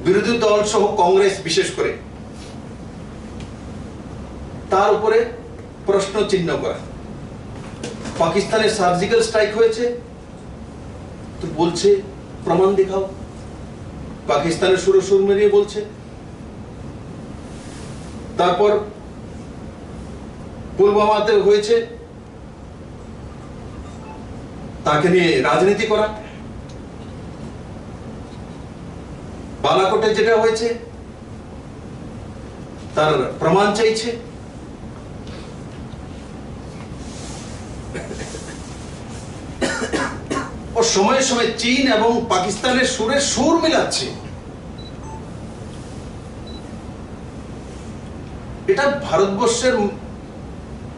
বিরোধী দল সহ কংগ্রেস বিশেষ করে তার উপরে প্রশ্ন চিহ্ন করা। পাকিস্তানে সার্জিক্যাল স্ট্রাইক হয়েছে, তো বলছে প্রমাণ দেখাও। পাকিস্তানের সুর মিলিয়ে বলছে। তারপর পুলওয়ামাতে হয়েছে, তাকে নিয়ে রাজনীতি করা। বালাকোটে যেটা হয়েছে তার প্রমাণ চাইছে। ও সময়ে সময়ে চীন এবং পাকিস্তানের সুরের সুর মিলাচ্ছে। এটা ভারতবর্ষের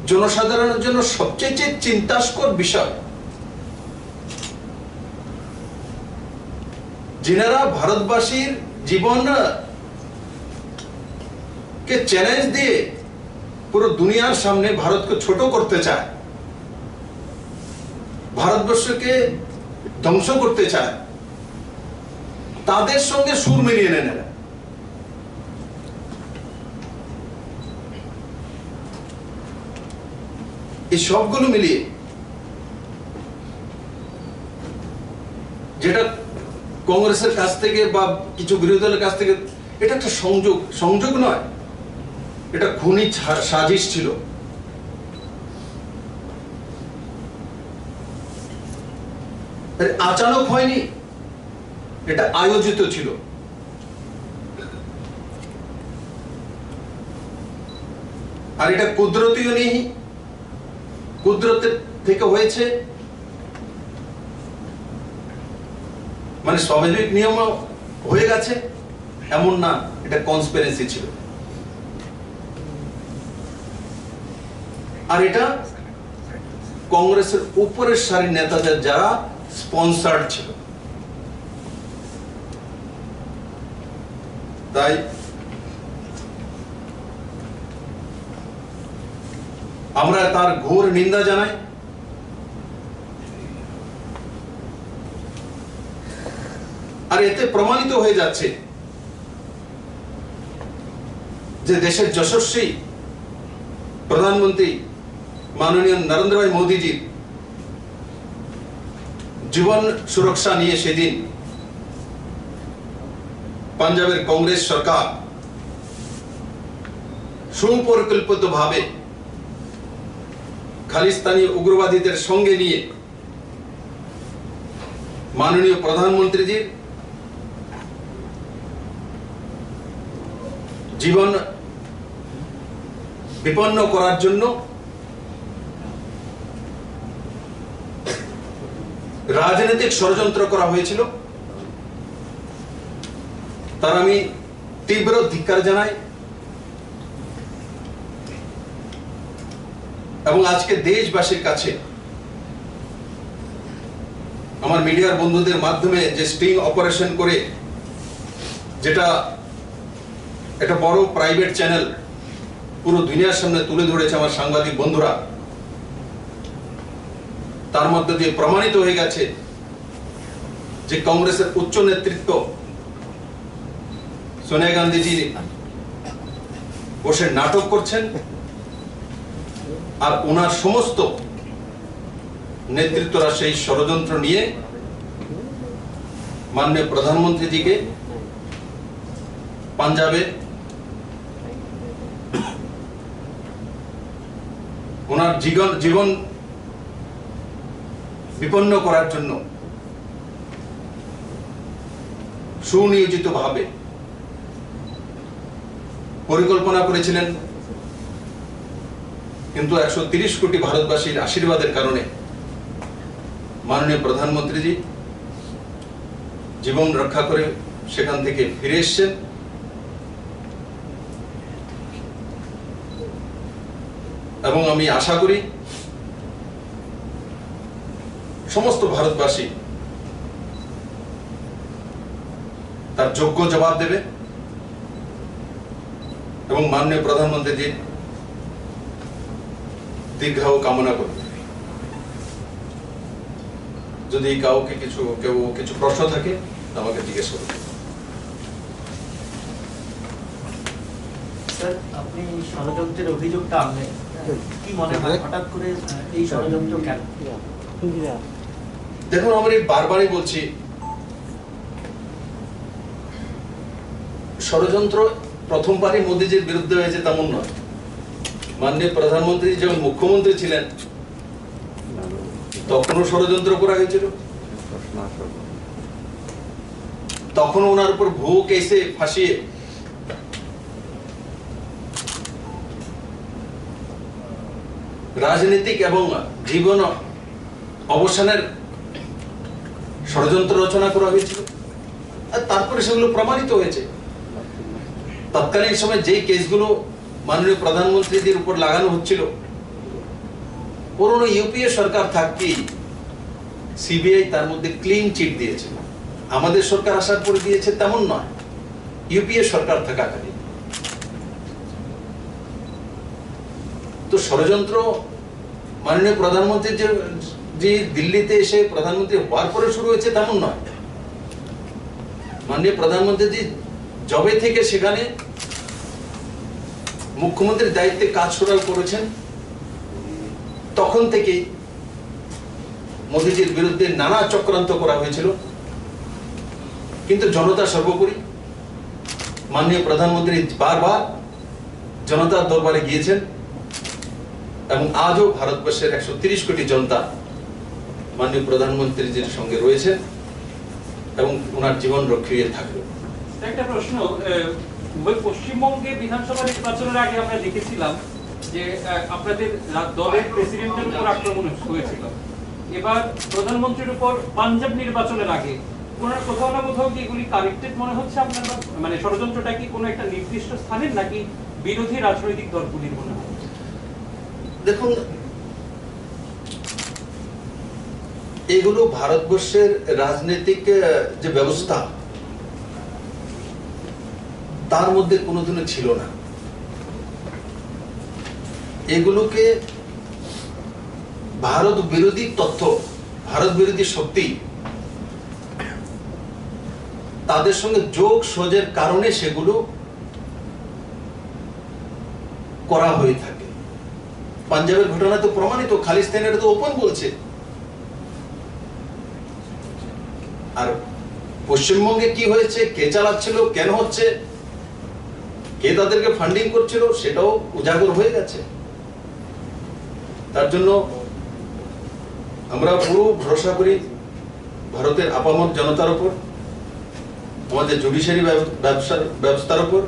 জনসাধারণের জন্য সবচেয়ে চিন্তাস্পদ বিষয়। जिनारा भारतवासीर जीवन के चैलेंज दिए पूरा दुनियार सामने भारत को छोटो करते चाय, भारतवर्ष के ध्वंस करते चाय, तादेर संगे सुर मिलिए नेने এই সবগুলো মিলিয়ে যেটা কংগ্রেসের কাছ থেকে বা কিছু বিরোধী দলের কাছ থেকে, এটা একটা সংযোগ নয়, এটা খুনি সাজিশ ছিল। আচানক হয়নি, এটা আয়োজিত ছিল। আর এটা কুদরতিও নেই, কুদরতের থেকে হয়েছে, মানে স্বাভাবিক নিয়ম হয়ে গেছে এমন না, এটা কনস্পিরেসি ছিল। আর এটা কংগ্রেসের উপরের সারির নেতাদের যারা স্পন্সর্ড ছিল। তাই আমরা তার ঘোর নিন্দা জানাই। আর এতে প্রমাণিত হয়ে যাচ্ছে যে দেশের যশস্বী প্রধানমন্ত্রী মাননীয় নরেন্দ্র ভাই মোদীজির জীবন সুরক্ষা নিয়ে সেদিন পাঞ্জাবের কংগ্রেস সরকার সুপরিকল্পিতভাবে খালিস্তানি উগ্রবাদীদের সঙ্গে নিয়ে মাননীয় প্রধানমন্ত্রীজির জীবন বিপন্ন করার জন্য রাজনৈতিক ষড়যন্ত্র করা হয়েছিল, তার আমি তীব্র ধিক্কার জানাই। এবং আজকে দেশবাসীর কাছে আমার মিডিয়ার বন্ধুদের মাধ্যমে যে স্টিং অপারেশন করে যেটা একটা বড় প্রাইভেট চ্যানেল পুরো দুনিয়ার সামনে তুলে ধরেছে আমার সাংবাদিক বন্ধুরা, তার মধ্যে দিয়ে প্রমাণিত হয়ে গেছে যে কংগ্রেসের উচ্চ নেতৃত্ব সোনিয়া গান্ধীজি বসে নাটক করছেন আর ওনার সমস্ত নেতৃত্বরা সেই ষড়যন্ত্র নিয়ে মাননীয় প্রধানমন্ত্রীজিকে পাঞ্জাবে ওনার জীবন বিপন্ন করার জন্য সুনিয়োজিতভাবে পরিকল্পনা করেছিলেন। কিন্তু 130 কোটি ভারতবাসীর আশীর্বাদের কারণে মাননীয় প্রধানমন্ত্রীজি জীবন রক্ষা করে সেখান থেকে ফিরে এসেছেন। এবং আমি আশা করি সমস্ত ভারতবাসী তার যোগ্য জবাব দেবে এবং মাননীয় প্রধানমন্ত্রীজির দীর্ঘায়ু কামনা করবে। যদি কাউকে কিছু প্রশ্ন থাকে আমাকে জিজ্ঞেস করুন। স্যার, আপনি ষড়যন্ত্রের অভিযোগটা আনলেন, কি মনে হয় হঠাৎ করে এই ষড়যন্ত্র কেন? দেখুন, আমরা বারবারই বলছি, ষড়যন্ত্র প্রথমবারই মোদীজির বিরুদ্ধে হয়েছে তেমন নয়। মাননীয় প্রধানমন্ত্রী যখন মুখ্যমন্ত্রী ছিলেন তখনও ষড়যন্ত্র করা হয়েছিল, তখন ওনার উপর ভুয়ো কেসে ফাঁসিয়ে রাজনীতিক এবং জীবন অবসানের ষড়যন্ত্র রচনা করা হয়েছিল। আর তারপরে সেগুলো প্রমাণিত হয়েছে। তৎকালীন সময় যেই কেসগুলো মাননীয় প্রধানমন্ত্রীদের উপর লাগানো হচ্ছিল, পুরনো ইউপিএ সরকার থাকতেই সিবিআই তার মধ্যে ক্লিন চিট দিয়েছে। আমাদের সরকার আসার পরে দিয়েছে তেমন নয়, ইউপিএ সরকার থাকাকালীন। তো ষড়যন্ত্র মাননীয় প্রধানমন্ত্রী যে দিল্লিতে এসে প্রধানমন্ত্রী হওয়ার পরে শুরু হয়েছে তেমন নয়। মাননীয় প্রধানমন্ত্রী জবে থেকে সেখানে মুখ্যমন্ত্রীর দায়িত্বে কাজ শুরু করেছেন, তখন থেকেই মোদীজির বিরুদ্ধে নানা চক্রান্ত করা হয়েছিল। কিন্তু জনতা সর্বোপরি, মাননীয় প্রধানমন্ত্রী বারবার জনতার দরবারে গিয়েছেন এবং আজও ভারতবর্ষের 130 কোটি জনতা মাননীয় প্রধানমন্ত্রীজির সঙ্গে রয়েছেন এবং ওনার জীবন রক্ষিয়ে থাকবে। একটা প্রশ্ন, পশ্চিমবঙ্গে বিধানসভা নির্বাচনের আগে আমরা দেখেছিলাম যে আপনাদের দলের প্রেসিডেন্টের উপর আক্রমণ হয়েছিল। এবার প্রধানমন্ত্রীর উপর পাঞ্জাব নির্বাচনের আগে ওনার কোথাও না কোথাও কি এগুলি কানেক্টেড মনে হচ্ছে আপনার? মানে ষড়যন্ত্রটা কি কোনো একটা নির্দিষ্ট স্থানের নাকি বিরোধী রাজনৈতিক দলগুলির মনে হয়? দেখুন, এগুলো ভারতবর্ষের রাজনৈতিক যে ব্যবস্থা তার মধ্যে কোনোদিনও ছিল না। এগুলোকে ভারত বিরোধী তথ্য, ভারত বিরোধী শক্তি তাদের সঙ্গে যোগ সোজের কারণে সেগুলো করা হয়ে থাকে। পাঞ্জাবের ঘটনা তো প্রমাণিত, খালিস্তানের তো ওপেন বলছে। আর পশ্চিমবঙ্গে কি হয়েছে, কে চালাচ্ছিল, কেন হচ্ছে, কে তাদেরকে ফান্ডিং করছিল, সেটাও উজাগর হয়ে গেছে। তার জন্য আমরা পুরো ভরসা করি ভারতের আপামর জনতার উপর, আমাদের জুডিশিয়ারি ব্যবস্থার উপর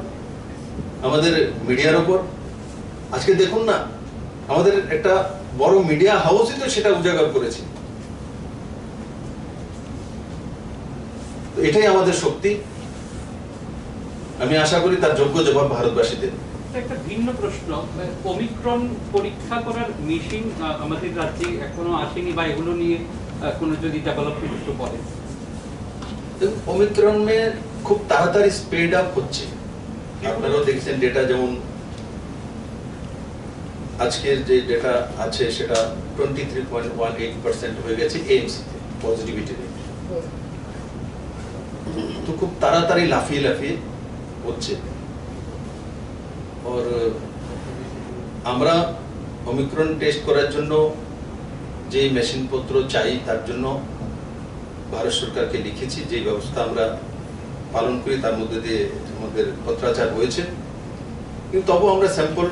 আমাদের মিডিয়ার ওপর। আজকে দেখুন না, আমাদের একটা বড় মিডিয়া হাউসই তো সেটা উজাগর করেছে। এটাই আমাদের শক্তি। আমি আশা করি তার যোগ্য জবাব ভারতবাসীদের। একটা ভিন্ন প্রশ্ন, ওমিক্রন পরীক্ষা করার মেশিন আমাদের রাজ্যে এখনো আসেনি, বা এগুলো নিয়ে কোনো যদি ডেভেলপমেন্ট একটু বলেন। ওমিক্রনে খুব তাড়াতাড়ি স্পিড আপ হচ্ছে। আপনারাও দেখছেন ডেটা, যেমন আজকের যে ডেটা আছে সেটা 23.18% হয়ে গেছে এএমসি পজিটিভিটি রেট। তো খুব তাড়াতাড়ি লাফিয়ে লাফিয়ে হচ্ছে। আর আমরা ওমিক্রন টেস্ট করার জন্য যে মেশিনপত্র চাই তার জন্য ভারত সরকারকে লিখেছি। যে ব্যবস্থা আমরা পালন করি তার মধ্যে দিয়ে আমাদের পত্রাচার হয়েছে, কিন্তু তবু আমরা স্যাম্পল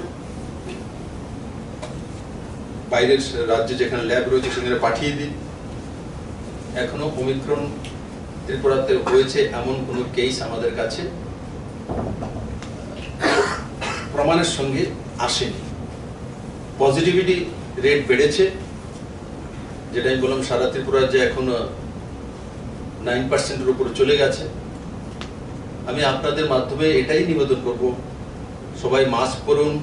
বাইরের রাজ্যে যেখানে ল্যাব রয়েছে সেখানে পাঠিয়ে দিই। এখনো ওমিক্রন ত্রিপুরাতে হয়েছে এমন কোনো কেস আমাদের কাছে প্রমাণের সঙ্গে আসেনি। পজিটিভিটি রেট বেড়েছে, যেটা আমি বললাম সারা ত্রিপুরা যে এখন 9%-এর উপরে চলে গেছে। আমি আপনাদের মাধ্যমে এটাই নিবেদন করব, সবাই মাস্ক পরুন,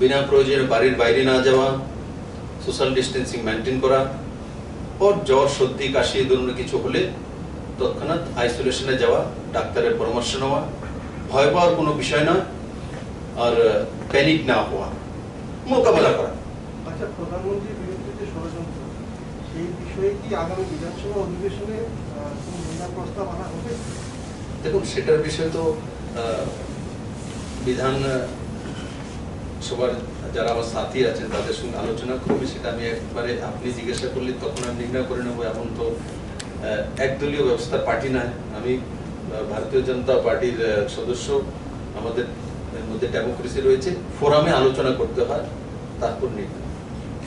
বিনা প্রয়োজনে বাড়ির বাইরে না যাওয়া, সোশ্যাল ডিস্টেন্সিং মেনটেন করা, और জ্বর সর্দি কাশি এই ধরনের কিছু হলে তৎক্ষণাৎ আইসোলেশনে যাওয়া, ডাক্তারের পরামর্শ নেওয়া, ভয় পাওয়ার কোনো বিষয় নয়, আর প্যানিক না হওয়া, মোকাবেলা করা। আচ্ছা, প্রধানমন্ত্রীর বিরুদ্ধে যে ষড়যন্ত্র, সেই বিষয়ে কি আগামী বিধানসভা অধিবেশনে কোনো মহিলা প্রস্তাব আনা হবে? দেখুন, সেটার বিষয়ে তো বিধান সবার যারা আমার সাথী আছেন তাদের সঙ্গে আলোচনা করবে। সেটা আমি একবারে আপনি জিজ্ঞাসা করলে তখন আমি নির্ণয় করে নেবো। এমন তো একদলীয় ব্যবস্থার পার্টি নয়, আমি ভারতীয় জনতা পার্টির সদস্য। আমাদের মধ্যে ডেমোক্রেসি রয়েছে, ফোরামে আলোচনা করতে হয়, তারপর নির্ণয়।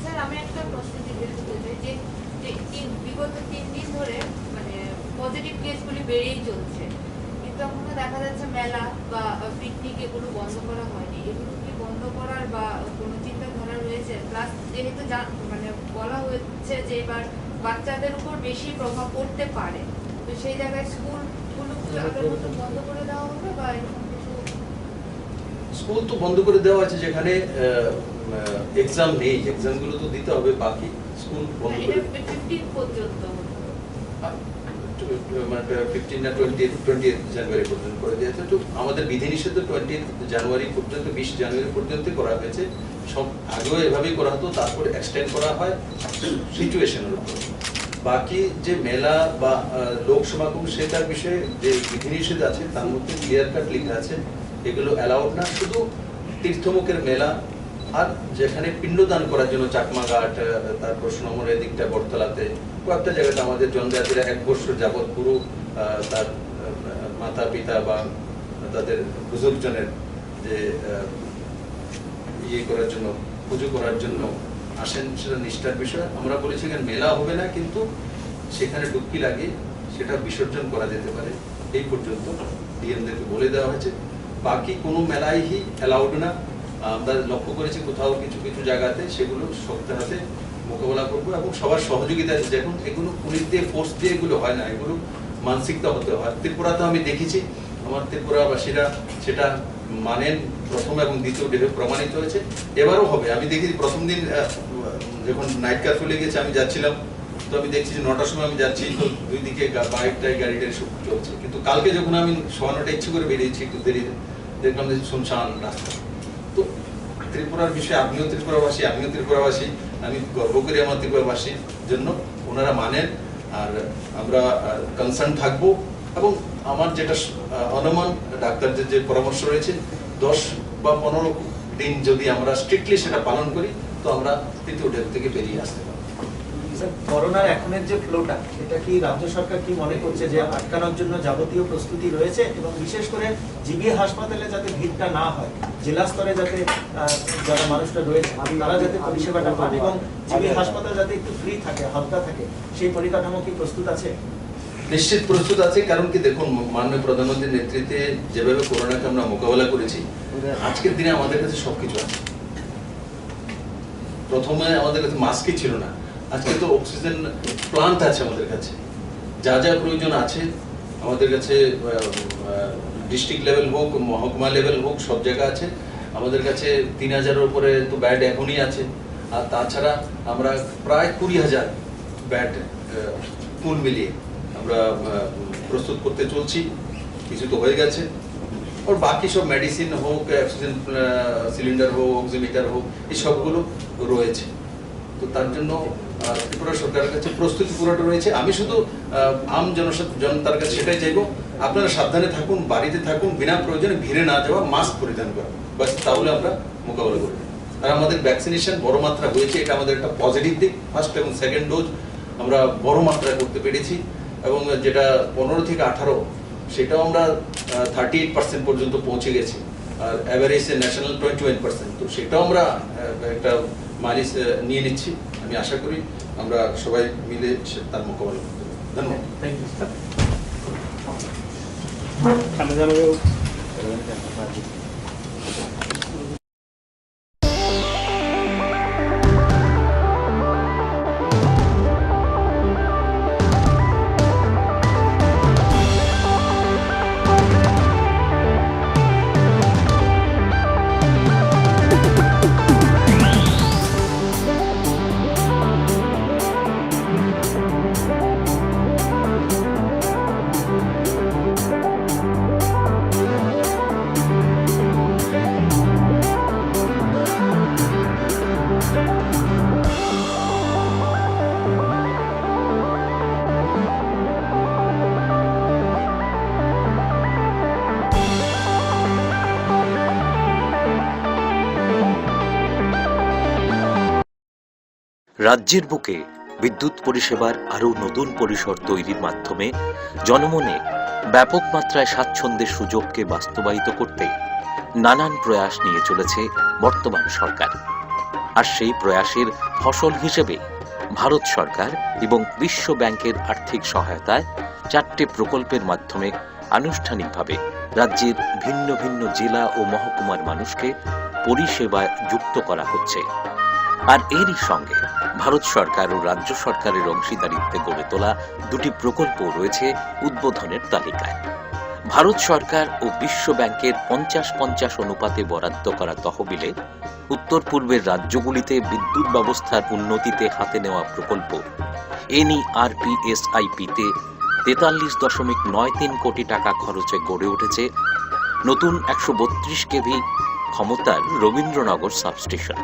স্যার, আমি একটা প্রশ্ন জিজ্ঞাসা করতে চাই যে বিগত 3 দিন ধরে মানে পজিটিভ কেসগুলি বেড়েই চলছে, কিন্তু এখনো দেখা যাচ্ছে মেলা বা পিকনিক এগুলো বন্ধ করা হয়নি। এগুলো কি বন্ধ করার বা কোনো চিন্তাধারা রয়েছে? প্লাস যেহেতু মানে বলা হচ্ছে যে এবার বাচ্চাদের উপর বেশি প্রভাব পড়তে পারে, তো সেই জায়গায় স্কুলগুলো কি আগের মতো বন্ধ করে দেওয়া হবে বা এরকম কিছু? স্কুল তো বন্ধ করে দেওয়া আছে, যেখানে এক্সাম নেই, এক্সামগুলো তো দিতে হবে। বাকি স্কুল বন্ধ করে 15 পর্যন্ত, 15 না 20 জানুয়ারি পর্যন্ত করে দিয়েছে। তো আমাদের বিধিনিষেধ 20 জানুয়ারি পর্যন্ত, 20 জানুয়ারি পর্যন্ত করা হয়েছে। সব আগেও এভাবেই করা হতো, তারপরে এক্সটেন্ড করা হয় সিচুয়েশনের উপর। বাকি যে মেলা বা লোক সমাগম, সেটার বিষয়ে যে বিধিনিষেধ আছে তার মধ্যে ক্লিয়ার কাট লেখা আছে এগুলো অ্যালাউড না। শুধু তীর্থমুখের মেলা আর যেখানে পিণ্ডদান করার জন্য চাকমা ঘাট, তারপর সোনামুড়ের দিকটা বটতলাতে কয়েকটা জায়গাতে আমাদের জনজাতিরা 1 বছর যাবৎ পুরো তার মাতা পিতা বা তাদের বুজুর্গজনের যে ইয়ে করার জন্য, পুজো করার জন্য আসেন, সেটা নিষ্ঠার বিষয়। আমরা বলেছি এখানে মেলা হবে না, কিন্তু সেখানে ডুবকি লাগে সেটা বিসর্জন করা যেতে পারে, এই পর্যন্ত ডিএমদেরকে বলে দেওয়া হয়েছে। বাকি কোনো মেলাই অ্যালাউড না। আমরা লক্ষ্য করেছি কোথাও কিছু কিছু জায়গাতে, সেগুলো শক্ত হাতে মোকাবেলা করবো এবং সবার সহযোগিতা। দেখুন, এগুলো পুলিশ দিয়ে ফোর্স দিয়ে এগুলো হয় না, এগুলো মানসিকতা হতে হয়। ত্রিপুরাতে আমি দেখেছি আমার ত্রিপুরাবাসীরা সেটা মানেন, প্রথম এবং দ্বিতীয় ডেটে প্রমাণিত হয়েছে, এবারও হবে। আমি দেখেছি প্রথম দিন যখন নাইট কারফিউ লেগেছে, আমি যাচ্ছিলাম, তো আমি দেখছি যে 9টার সময় আমি যাচ্ছি, তো দুই দিকে বাইকটাই গাড়িটাই সব চলছে। কিন্তু কালকে যখন আমি 9:15 ইচ্ছে করে বেরিয়েছি একটু দেরি, দেখলাম যে শুনশান রাস্তা। তো ত্রিপুরার বিষয়ে আপনিও ত্রিপুরাবাসী, আমিও ত্রিপুরাবাসী, আমি গর্ব করি আমার ত্রিপুরাবাসীর জন্য। ওনারা মানেন, আর আমরা কনসার্ন থাকবো। এবং আমার যেটা অনুমান, ডাক্তারদের যে পরামর্শ রয়েছে, 10 বা 15 দিন যদি আমরা স্ট্রিক্টলি সেটা পালন করি, তো আমরা তৃতীয় ঢেউ থেকে বেরিয়ে আসতে পারবো। করোনার এখনের যে ফ্লোটা, এটা কি রাজ্য সরকার কি মনে করছে যে আটকানোর জন্য যাবতীয় প্রস্তুতি রয়েছে? এবং বিশেষ করে জিবি হাসপাতালে যাতে ভিড়টা না হয়, জেলা স্তরে যাতে যারা মানুষরা রয়েছে তারা যাতে পরিষেবাটা পান, এবং জিবি হাসপাতাল যাতে একটু ফ্রি থাকে, হালকা থাকে, সেই পরিকাঠামো কি প্রস্তুত আছে? নিশ্চিত প্রস্তুত আছে, কারণ কি দেখুন, মাননীয় প্রধানমন্ত্রীর নেতৃত্বে যেভাবে করোনাকে আমরা মোকাবেলা করেছি, আজকের দিনে আমাদের কাছে সবকিছু আছে। প্রথমে আমাদের কাছে মাস্কই ছিল না, আজকে তো অক্সিজেন প্লান্ট আছে আমাদের কাছে, যা যা প্রয়োজন আছে আমাদের কাছে, ডিস্ট্রিক্ট লেভেল হোক, মহকুমা লেভেল হোক, সব জায়গা আছে আমাদের কাছে। 3000-এর উপরে তো ব্যাড এখনই আছে, আর তাছাড়া আমরা প্রায় 20,000 ব্যাড পুল মিলিয়ে আমরা প্রস্তুত করতে চলছি, কিছু তো হয়ে গেছে। আর বাকি সব মেডিসিন হোক, অক্সিজেন সিলিন্ডার হোক, অক্সিমিটার হোক, এই সবগুলো রয়েছে। তো তার জন্য ত্রিপুরা সরকারের কাছে প্রস্তুতি পুরোটা রয়েছে। আমি শুধু আম জনতার কাছে সেটাই চাইবো, আপনারা সাবধানে থাকুন, বাড়িতে থাকুন, বিনা প্রয়োজনে ভিড়ে না যাওয়া, মাস্ক পরিধান করা, বাস তাহলে আমরা মোকাবেলা করব। আর আমাদের ভ্যাকসিনেশন বড় মাত্রা হয়েছে, এটা আমাদের একটা পজিটিভ দিক। ফার্স্ট এবং সেকেন্ড ডোজ আমরা বড় মাত্রায় করতে পেরেছি, এবং যেটা 15 থেকে 18 সেটাও আমরা 38% পর্যন্ত পৌঁছে গেছি, আর অ্যাভারেজে ন্যাশনাল 21%। তো সেটাও আমরা একটা মাইলেজ নিয়ে নিচ্ছি। আমি আশা করি আমরা সবাই মিলে তার মোকাবেলা করতে পারব। ধন্যবাদ। Thank you sir. রাজ্যের বুকে বিদ্যুৎ পরিষেবার আরও নতুন পরিসর তৈরির মাধ্যমে জনমনে ব্যাপক মাত্রায় স্বাচ্ছন্দ্যের সুযোগকে বাস্তবায়িত করতে নানান প্রয়াস নিয়ে চলেছে বর্তমান সরকার। আর সেই প্রয়াসের ফসল হিসেবে ভারত সরকার এবং বিশ্ব ব্যাংকের আর্থিক সহায়তায় 4টে প্রকল্পের মাধ্যমে আনুষ্ঠানিকভাবে রাজ্যের ভিন্ন ভিন্ন জেলা ও মহকুমার মানুষকে পরিষেবায় যুক্ত করা হচ্ছে। আর এরই সঙ্গে ভারত সরকার ও রাজ্য সরকারের অংশীদারিত্বে গড়ে তোলা 2টি প্রকল্প রয়েছে উদ্বোধনের তালিকায়। ভারত সরকার ও বিশ্ব ব্যাংকের 50-50 অনুপাতে বরাদ্দ করা তহবিলে উত্তর পূর্বের রাজ্যগুলিতে বিদ্যুৎ ব্যবস্থার উন্নতিতে হাতে নেওয়া প্রকল্প NERPSIP-তে 43.93 কোটি টাকা খরচে গড়ে উঠেছে নতুন 132 কেভি ক্ষমতার রবীন্দ্রনগর সাবস্টেশন।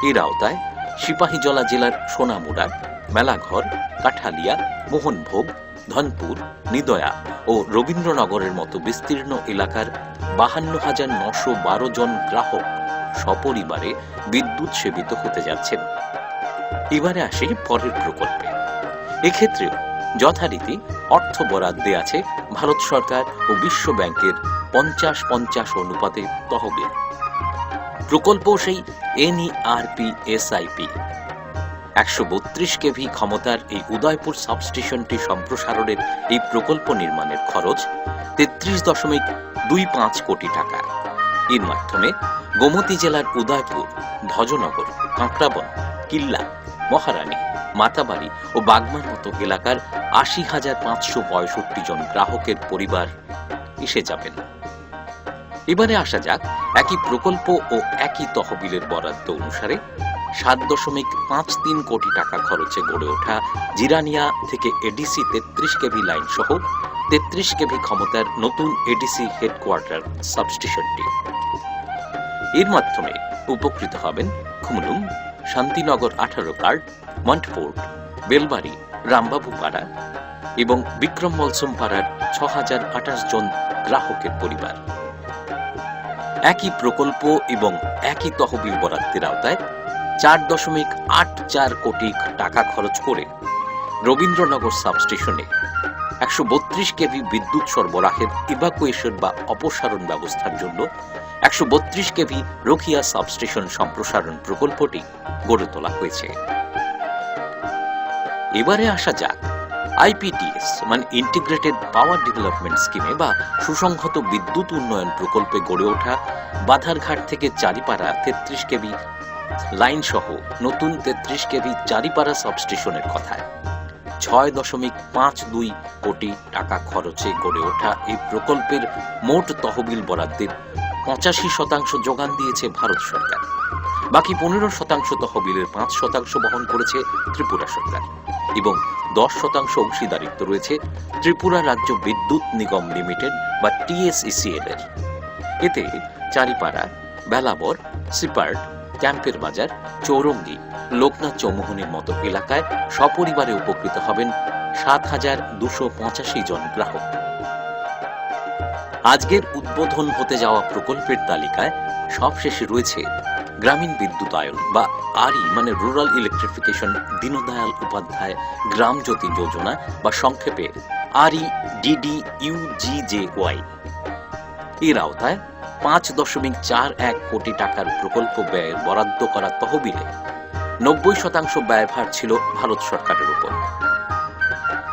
এর আওতায় সিপাহীজলা জেলার সোনামুড়া, মেলাঘর, কাঠালিয়া, মোহনভোগ, ধনপুর, নিদয়া ও রবীন্দ্রনগরের মতো বিস্তীর্ণ এলাকার 52,912 জন গ্রাহক সপরিবারে বিদ্যুৎ সেবিত হতে যাচ্ছেন। এবারে আসে পরের প্রকল্পে। এক্ষেত্রেও যথারীতি অর্থ বরাদ্দে আছে ভারত সরকার ও বিশ্ব ব্যাংকের 50-50 অনুপাতে তহবিল। প্রকল্প সেই NERPSIP। 132 কেভি ক্ষমতার এই উদয়পুর সাবস্টেশনটি সম্প্রসারণের এই প্রকল্প নির্মাণের খরচ 33.25 কোটি টাকা। এর মাধ্যমে গোমতী জেলার উদয়পুর, ধ্বজনগর, কাঁকড়াবন, কিল্লা, মহারানী, মাতাবাড়ি ও বাগমার মতো এলাকার 80,565 জন গ্রাহকের পরিবার এসে যাবেন। এবারে আসা যাক একই প্রকল্প ও একই তহবিলের বরাদ্দ অনুসারে 7.53 কোটি টাকা খরচে গড়ে ওঠা জিরানিয়া থেকে এডিসি 33 কেভি লাইন সহ 33 কেভি ক্ষমতার নতুন এডিসি হেডকোয়ার্টার সাবস্টেশনটি। এর মাধ্যমে উপকৃত হবেন খুমলুং, শান্তিনগর 18 কার্ড, মন্টফোর্ট, বেলবাড়ি, রামবাবুপাড়া এবং বিক্রম মলসুম পাড়ার 6,028 জন গ্রাহকের পরিবার। একই প্রকল্প এবং একই তহবিল বরাদ্দের আওতায় 4.84 কোটি টাকা খরচ করে রবীন্দ্রনগর সাবস্টেশনে 132 কেভি বিদ্যুৎ সরবরাহের ইভাকুয়েশন বা অপসারণ ব্যবস্থার জন্য 132 কেভি রখিয়া সাবস্টেশন সম্প্রসারণ প্রকল্পটি গড়ে তোলা হয়েছে। এবারে আসা যাক আইপিটিএস মানে ইন্টিগ্রেটেড পাওয়ার ডেভেলপমেন্ট স্কিমে বা সুসংহত বিদ্যুৎ উন্নয়ন প্রকল্পে গড়ে ওঠা বাধারঘাট থেকে চারিপাড়া 33 কেভি লাইন সহ নতুন 33 কেভি চারিপাড়া সাবস্টেশনের কথায় 6.52 কোটি টাকা খরচে গড়ে ওঠা এই প্রকল্পের মোট তহবিল বরাদ্দের 85% যোগান দিয়েছে ভারত সরকার। বাকি 15% তহবিলের 5% বহন করেছে ত্রিপুরা সরকার এবং 10% অংশীদারিত্ব রয়েছে ত্রিপুরা রাজ্য বিদ্যুৎ নিগম লিমিটেড বা টিএসইসিএল এর। এতে চারিপাড়া, বেলাবর, সিপার্ট, ক্যাম্পের বাজার, চৌরঙ্গি, লোকনাথ চৌমুহনীর মতো এলাকায় সপরিবারে উপকৃত হবেন 7,285 জন গ্রাহক। আজকের উদ্বোধন হতে যাওয়া প্রকল্পের তালিকায় সবশেষে রয়েছে গ্রামীণ বিদ্যুতায়ন বা আরই মানে রুরাল ইলেকট্রিফিকেশন দীনদয়াল উপাধ্যায় গ্রাম জ্যোতি যোজনা বা সংক্ষেপে REDDUGJY। এর আওতায় 5.41 কোটি টাকার প্রকল্প ব্যয়ের বরাদ্দ করা তহবিলে 90% ব্যয়ভার ছিল ভারত সরকারের উপর,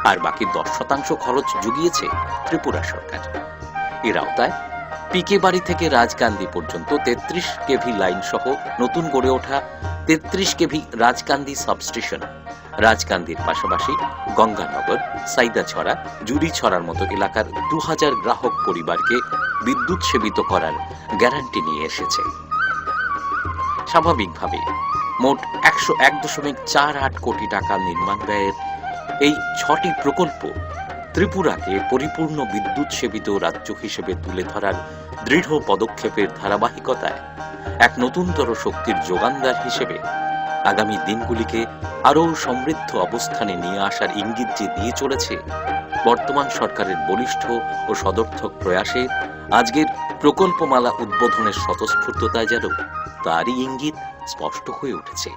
আর বাকি 10% খরচ জুগিয়েছে ত্রিপুরা সরকার। এর আওতায় পিকে বাড়ি থেকে রাজকান্দি পর্যন্ত 33 কেভি লাইন সহ নতুন গড়ে ওঠা 33 কেভি রাজকান্দি সাবস্টেশন, রাজকান্দির পাশাপাশি গঙ্গানগর, সাইদাছড়া, জুড়িছড়ার মতো এলাকার 2000 গ্রাহক পরিবারকে বিদ্যুৎ সেবিত করার গ্যারান্টি নিয়ে এসেছে। স্বাভাবিকভাবে মোট 101.48 কোটি টাকা নির্মাণ ব্যয়ের এই 6টি প্রকল্প ত্রিপুরাকে পরিপূর্ণ বিদ্যুৎ সেবিত রাজ্য হিসেবে তুলে ধরার দৃঢ় পদক্ষেপের ধারাবাহিকতায় এক নতুনতর শক্তির যোগানদার হিসেবে আগামী দিনগুলিকে আরও সমৃদ্ধ অবস্থানে নিয়ে আসার ইঙ্গিত যে দিয়ে চলেছে, বর্তমান সরকারের বলিষ্ঠ ও সদর্থক প্রয়াসে আজকের প্রকল্পমালা উদ্বোধনের স্বতঃস্ফূর্ততায় যেন তারই ইঙ্গিত স্পষ্ট হয়ে উঠেছে।